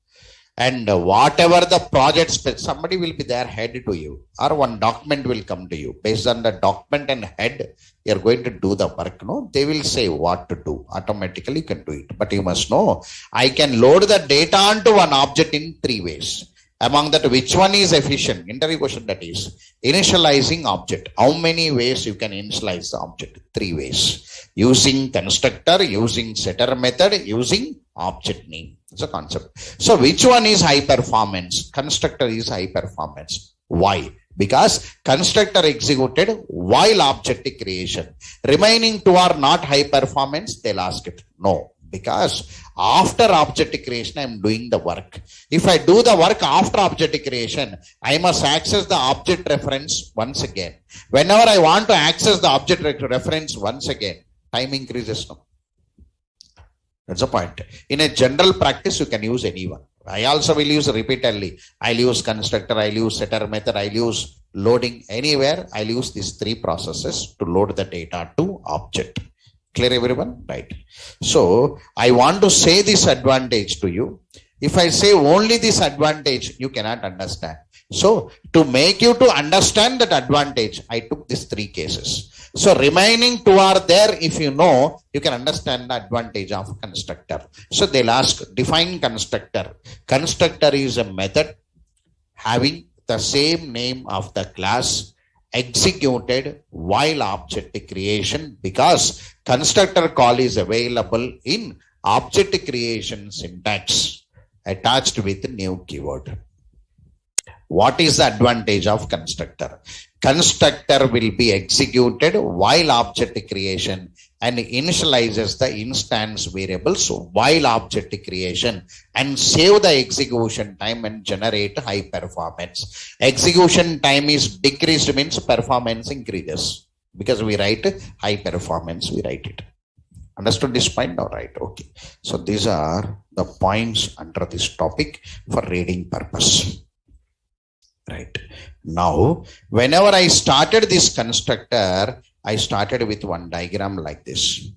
And whatever the project, somebody will be there head to you, or one document will come to you. Based on the document and head, you're going to do the work. No, they will say what to do. Automatically you can do it. But you must know, I can load the data onto one object in 3 ways. Among that, which one is efficient? Interview question, that is initializing object. How many ways you can initialize the object? 3 ways. Using constructor, using setter method, using object name. It's a concept. So which one is high performance? Constructor is high performance. Why? Because constructor executed while object creation. Remaining 2 are not high performance. They'll ask it. No. Because after object creation, I'm doing the work. If I do the work after object creation, I must access the object reference once again. Whenever I want to access the object reference once again, time increases. No? That's the point. In a general practice, you can use anyone. I also will use repeatedly. I'll use constructor, I'll use setter method, I'll use loading. Anywhere, I'll use these 3 processes to load the data to object. Clear everyone? Right. So I want to say this advantage to you. If I say only this advantage, you cannot understand. So to make you to understand that advantage, I took these 3 cases. So remaining 2 are there. If you know, you can understand the advantage of constructor. So they'll ask, define constructor. Constructor is a method having the same name of the class executed while object creation, because constructor call is available in object creation syntax attached with new keyword. What is the advantage of constructor? Constructor will be executed while object creation and initializes the instance variables while object creation and save the execution time and generate high performance. Execution time is decreased, means performance increases, because we write high performance, we write it. Understood this point now, right? Okay. So these are the points under this topic for reading purpose. Right. Now, whenever I started this constructor, I started with one diagram like this.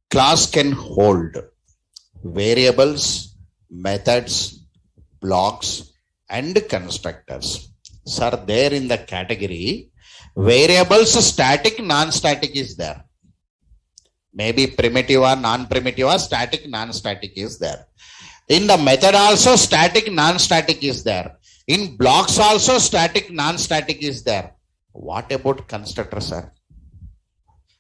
Class can hold variables, methods, blocks, and constructors. Sir, there in the category, variables, static, non-static is there. Maybe primitive or non-primitive or static, non-static is there. In the method also, static, non-static is there. In blocks also, static, non-static is there. What about constructor, sir?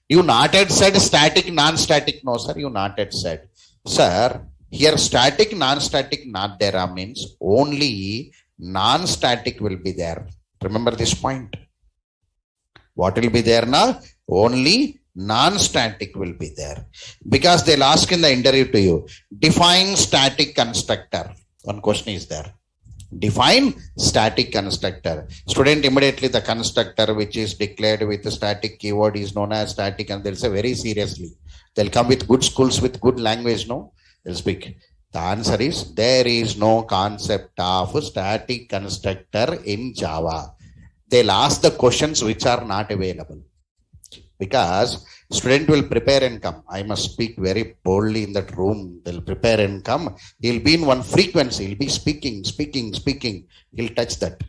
You not yet said static, non-static. No, sir, you not yet said. Sir, here static, non-static not there means only non-static will be there. Remember this point. What will be there now? Only non-static will be there, because they'll ask in the interview to you, define static constructor. One question is there. Define static constructor. Student, immediately the constructor which is declared with the static keyword is known as static, and they'll say very seriously. They'll come with good schools with good language, no? They'll speak. The answer is, there is no concept of static constructor in Java. They'll ask the questions which are not available. Because student will prepare and come. I must speak very boldly in that room. They'll prepare and come. He'll be in one frequency. He'll be speaking. He'll touch that.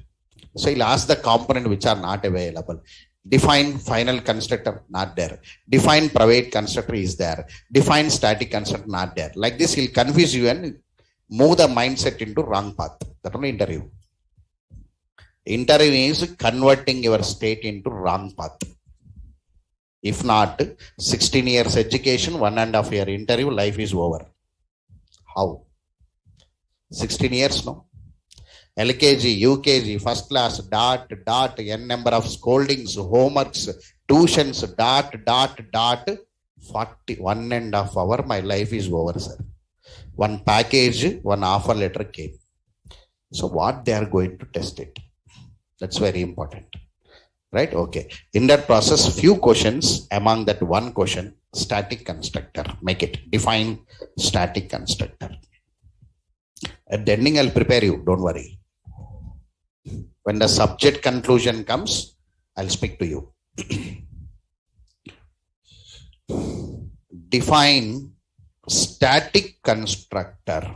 So he'll ask the component which are not available. Define final constructor, not there. Define private constructor is there. Define static constructor, not there. Like this, he'll confuse you and move the mindset into wrong path. That's only interview. Interview is converting your state into wrong path. If not, 16 years education, 1.5 year interview, life is over. How? 16 years, no? LKG, UKG, first class, dot, n number of scoldings, homeworks, tuitions, dot, 1.5 hours, my life is over, sir. One package, one offer letter came. So what they are going to test it? That's very important, right? Okay. In that process, few questions. Among that one question, static constructor. Make it. Define static constructor. At the ending, I'll prepare you. Don't worry. When the subject conclusion comes, I'll speak to you. Define static constructor.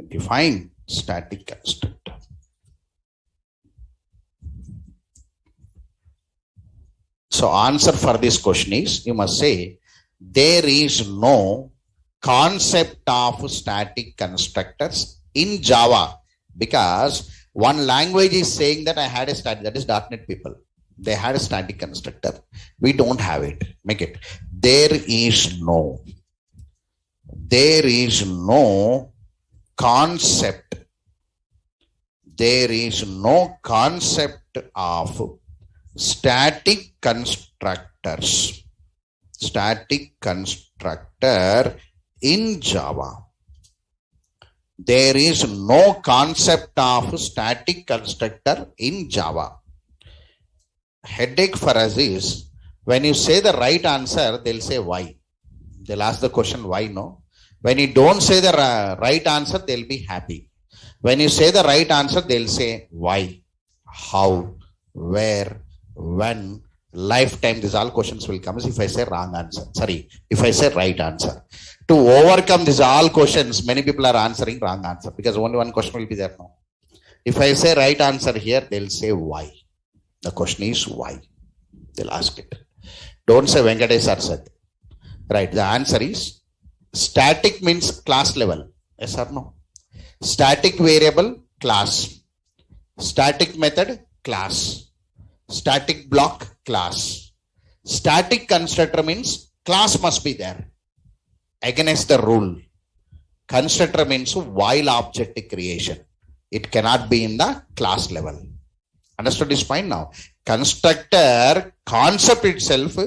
Define static constructor. So answer for this question is, you must say, there is no concept of static constructors in Java, because one language is saying that I had a static, that is .NET people. They had a static constructor. We don't have it. Make it. There is no concept. There is no concept of static constructors. Static constructor in Java. There is no concept of static constructor in Java. Headache for us is, when you say the right answer, they'll say why. They'll ask the question why, no? When you don't say the right answer, they'll be happy. When you say the right answer, they'll say why, how, where, when, lifetime. These all questions will come if I say wrong answer. Sorry, if I say right answer. To overcome these all questions, many people are answering wrong answer because only one question will be there now. If I say right answer here, they'll say why. The question is why. They'll ask it. Don't say Venkatesh sir said. Right. The answer is static means class level. Yes or no? Static variable, class. Static method, class. Static block, class. Static constructor means class must be there against the rule. Constructor means while object creation. It cannot be in the class level. Understood this point now? Constructor concept itself,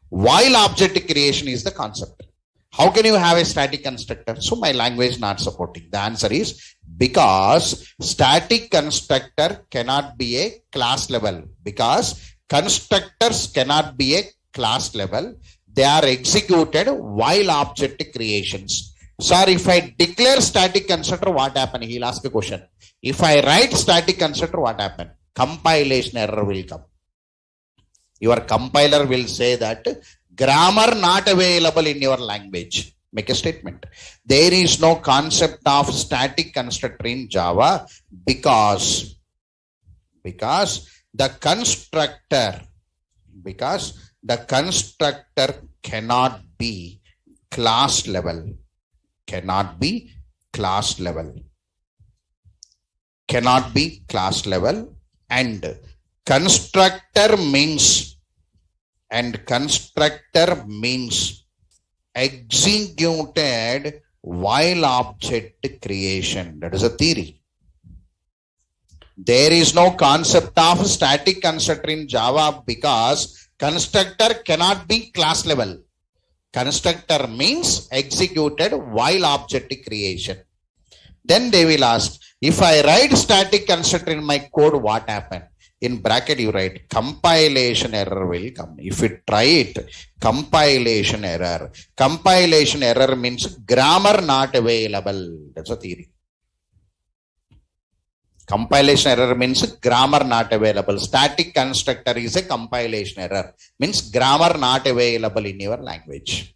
while object creation is the concept. How can you have a static constructor? So my language not supporting. The answer is because static constructor cannot be a class level. Because constructors cannot be a class level. They are executed while object creations. Sir, if I declare static constructor, what happened? He'll ask a question. If I write static constructor, what happened? Compilation error will come. Your compiler will say that grammar not available in your language. Make a statement. There is no concept of static constructor in Java because the constructor cannot be class level. Cannot be class level. Cannot be class level. And constructor means executed while object creation. That is a theory. There is no concept of static constructor in Java because constructor cannot be class level. Constructor means executed while object creation. Then they will ask, if I write static constructor in my code, what happened? In bracket you write compilation error will come. If you try it, compilation error. Compilation error means grammar not available. That's a theory. Compilation error means grammar not available. Static constructor is a compilation error. Means grammar not available in your language.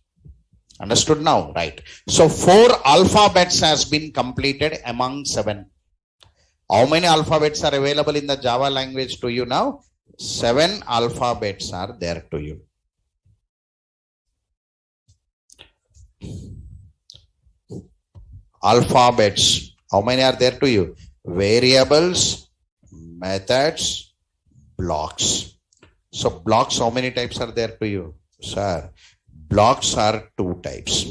Understood now? Right. So 4 alphabets has been completed among 7. How many alphabets are available in the Java language to you now? 7 alphabets are there to you. Alphabets. How many are there to you? Variables, methods, blocks. So blocks, how many types are there to you? Sir, blocks are 2 types.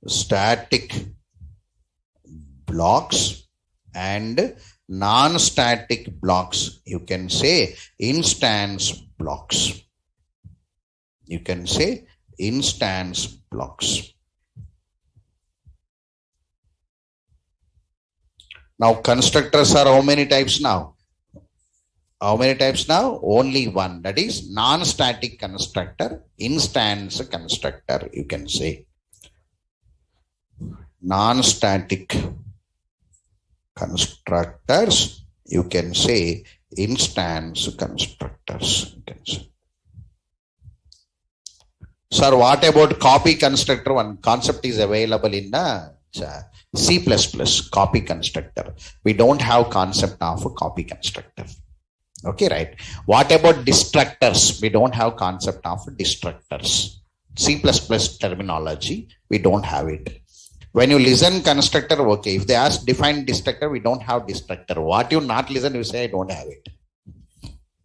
Static blocks and non-static blocks. You can say instance blocks. You can say instance blocks. Now constructors are how many types now? How many types now? Only one. That is non-static constructor, instance constructor. You can say non-static constructors. You can say instance constructors. You can say. Sir, what about copy constructor? One concept is available in the C++, copy constructor. We don't have concept of a copy constructor. Okay, right. What about destructors? We don't have concept of destructors. C++ terminology, we don't have it. When you listen constructor, okay. If they ask define destructor, we don't have destructor. What you not listen, you say I don't have it.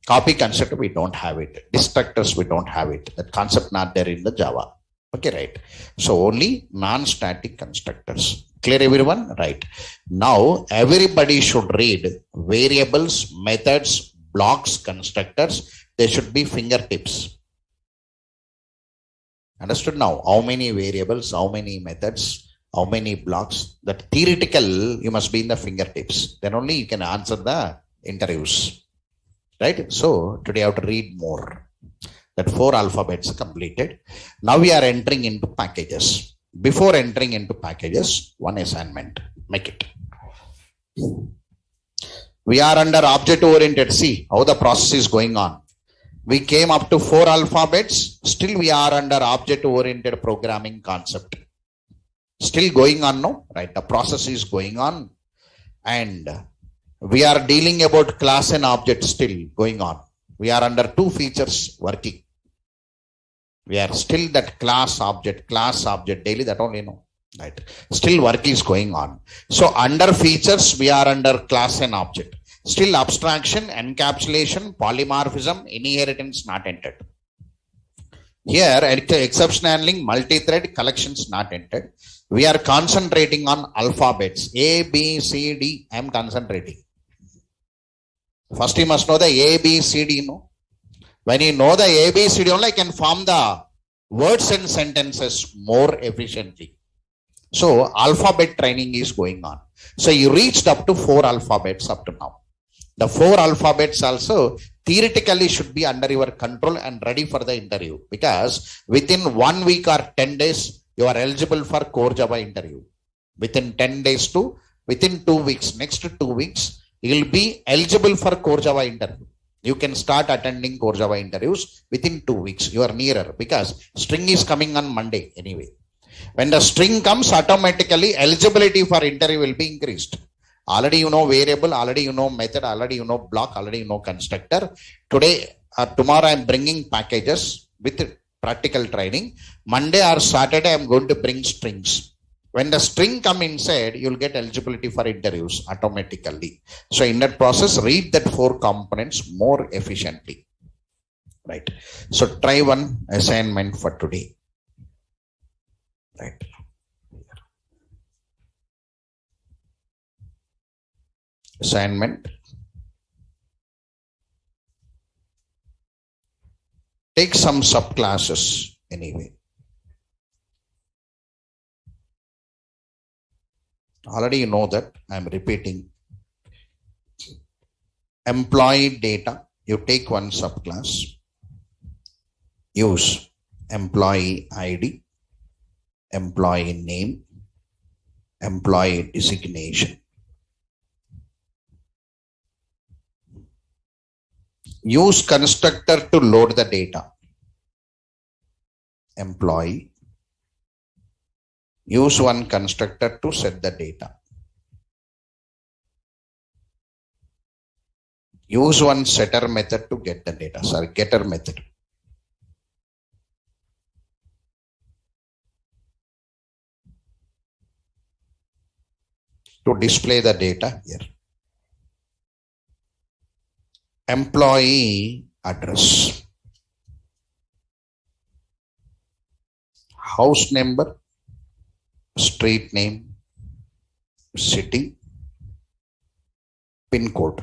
Copy constructor, we don't have it. Destructors, we don't have it. That concept not there in the Java. Okay, right. So only non-static constructors. Clear everyone? Right. Now everybody should read variables, methods, blocks, constructors. They should be fingertips. Understood now? How many variables, how many methods, how many blocks? That theoretical, you must be in the fingertips. Then only you can answer the interviews. Right? So today I have to read more. That 4 alphabets completed. Now we are entering into packages. Before entering into packages, one assignment. Make it. We are under object oriented. See how the process is going on. We came up to 4 alphabets. Still we are under object oriented programming concept. Still going on, no? Right. The process is going on. And we are dealing about class and object still going on. We are under 2 features working. We are still that class object daily, that only know. Right. Still work is going on. So under features, we are under class and object. Still abstraction, encapsulation, polymorphism, inheritance not entered. Here, exception handling, multi-thread, collections not entered. We are concentrating on alphabets. A, B, C, D. I am concentrating. First, you must know the A, B, C, D. No? When you know the A, B, C, D, only I can form the words and sentences more efficiently. So, alphabet training is going on. So, you reached up to 4 alphabets up to now. The 4 alphabets also theoretically should be under your control and ready for the interview. Because within 1 week or 10 days, you are eligible for core Java interview. Within 10 days to within 2 weeks, next 2 weeks, you will be eligible for core Java interview. You can start attending core Java interviews within 2 weeks. You are nearer because string is coming on Monday anyway. When the string comes, automatically eligibility for interview will be increased. Already you know variable, already you know method, already you know block, already you know constructor. Today or tomorrow I am bringing packages with practical training. Monday or Saturday I am going to bring strings. When the string come inside, you will get eligibility for interviews automatically. So in that process, read that 4 components more efficiently. Right. So try one assignment for today. Right. Assignment. Take some subclasses anyway. Already you know that. I am repeating. Employee data. You take one subclass. Use employee ID, employee name, employee designation. Use constructor to load the data. Employee. Use one constructor to set the data. Use one setter method to get the data. Sorry, getter method. To display the data here. Employee address. House number, street name, city, pin code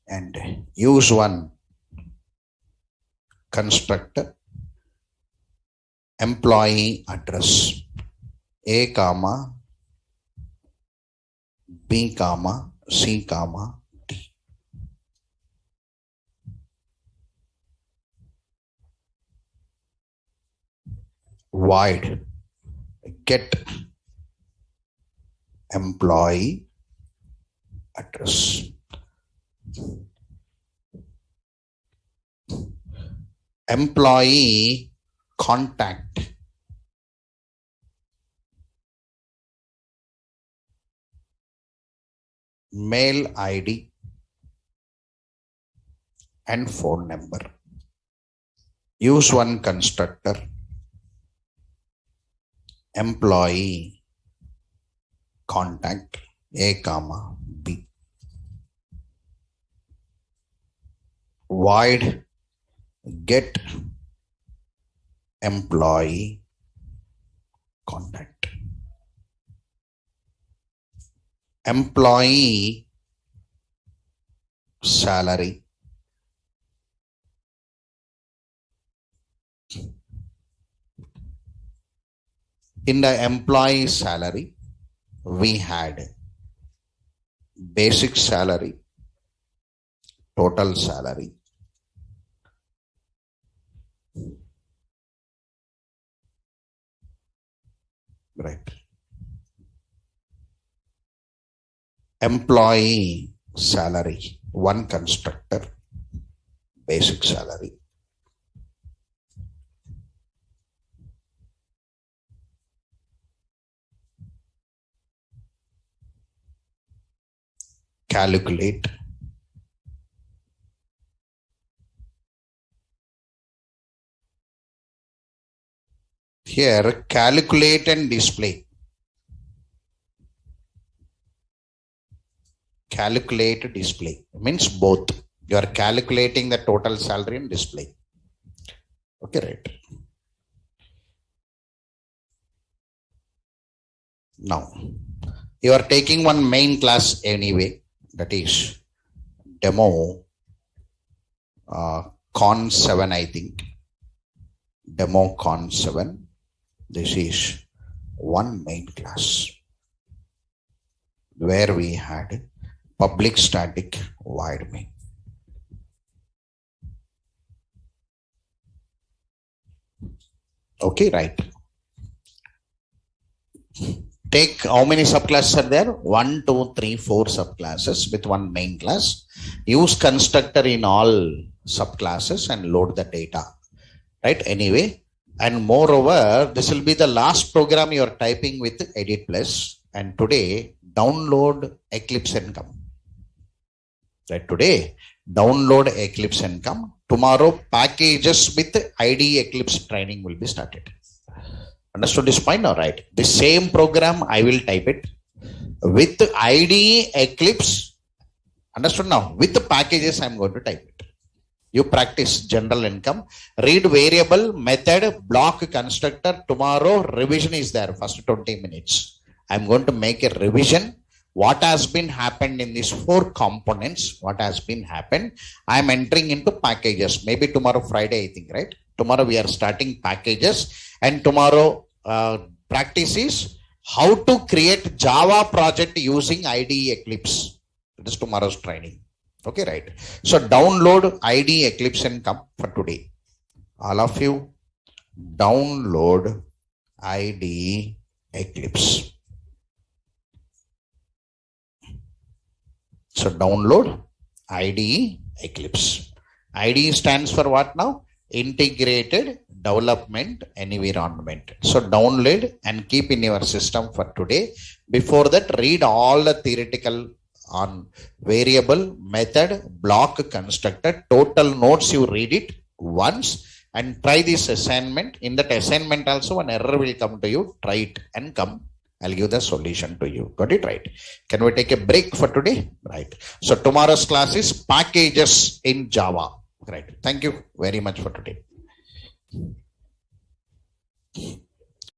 and use one constructor employee address A comma B comma C comma D. Void get employee address. Employee contact mail ID and phone number. Use one constructor employee contact A comma B. Void get employee contact. Employee salary in the employee salary we had basic salary, total salary, right? Employee salary, one constructor, basic salary. Calculate here, calculate and display. Calculate display means both. You are calculating the total salary and display. Okay, right. Now you are taking one main class anyway, that is demo con 7, I think. Demo con 7. This is one main class where we had public static void main. Okay, right. Take how many subclasses are there? 1, 2, 3, 4 subclasses with one main class. Use constructor in all subclasses and load the data. Right? Anyway, and moreover, this will be the last program you are typing with Edit Plus. And today, download Eclipse and come. Right? Today, download Eclipse and come. Tomorrow, packages with IDE Eclipse training will be started. Understood this point? All right. The same program I will type it with IDE Eclipse. Understood now? With the packages I'm going to type it. You practice general income. Read variable, method, block, constructor. Tomorrow revision is there. First 20 minutes. I'm going to make a revision. What has been happened in these 4 components? What has been happened? I'm entering into packages. Maybe tomorrow Friday, I think, right? Tomorrow we are starting packages, and tomorrow practice is how to create Java project using IDE Eclipse. That is tomorrow's training. Okay, right. So download IDE Eclipse and come for today. All of you download IDE Eclipse. So download IDE Eclipse. IDE stands for what now? Integrated Development Environment. So download and keep in your system for today. Before that, read all the theoretical on variable, method, block, constructor, total notes. You read it once and try this assignment. In that assignment also an error will come to you. Try it and come. I'll give the solution to you. Got it right? Can we take a break for today? Right. So tomorrow's class is packages in Java. Right. Thank you very much for today.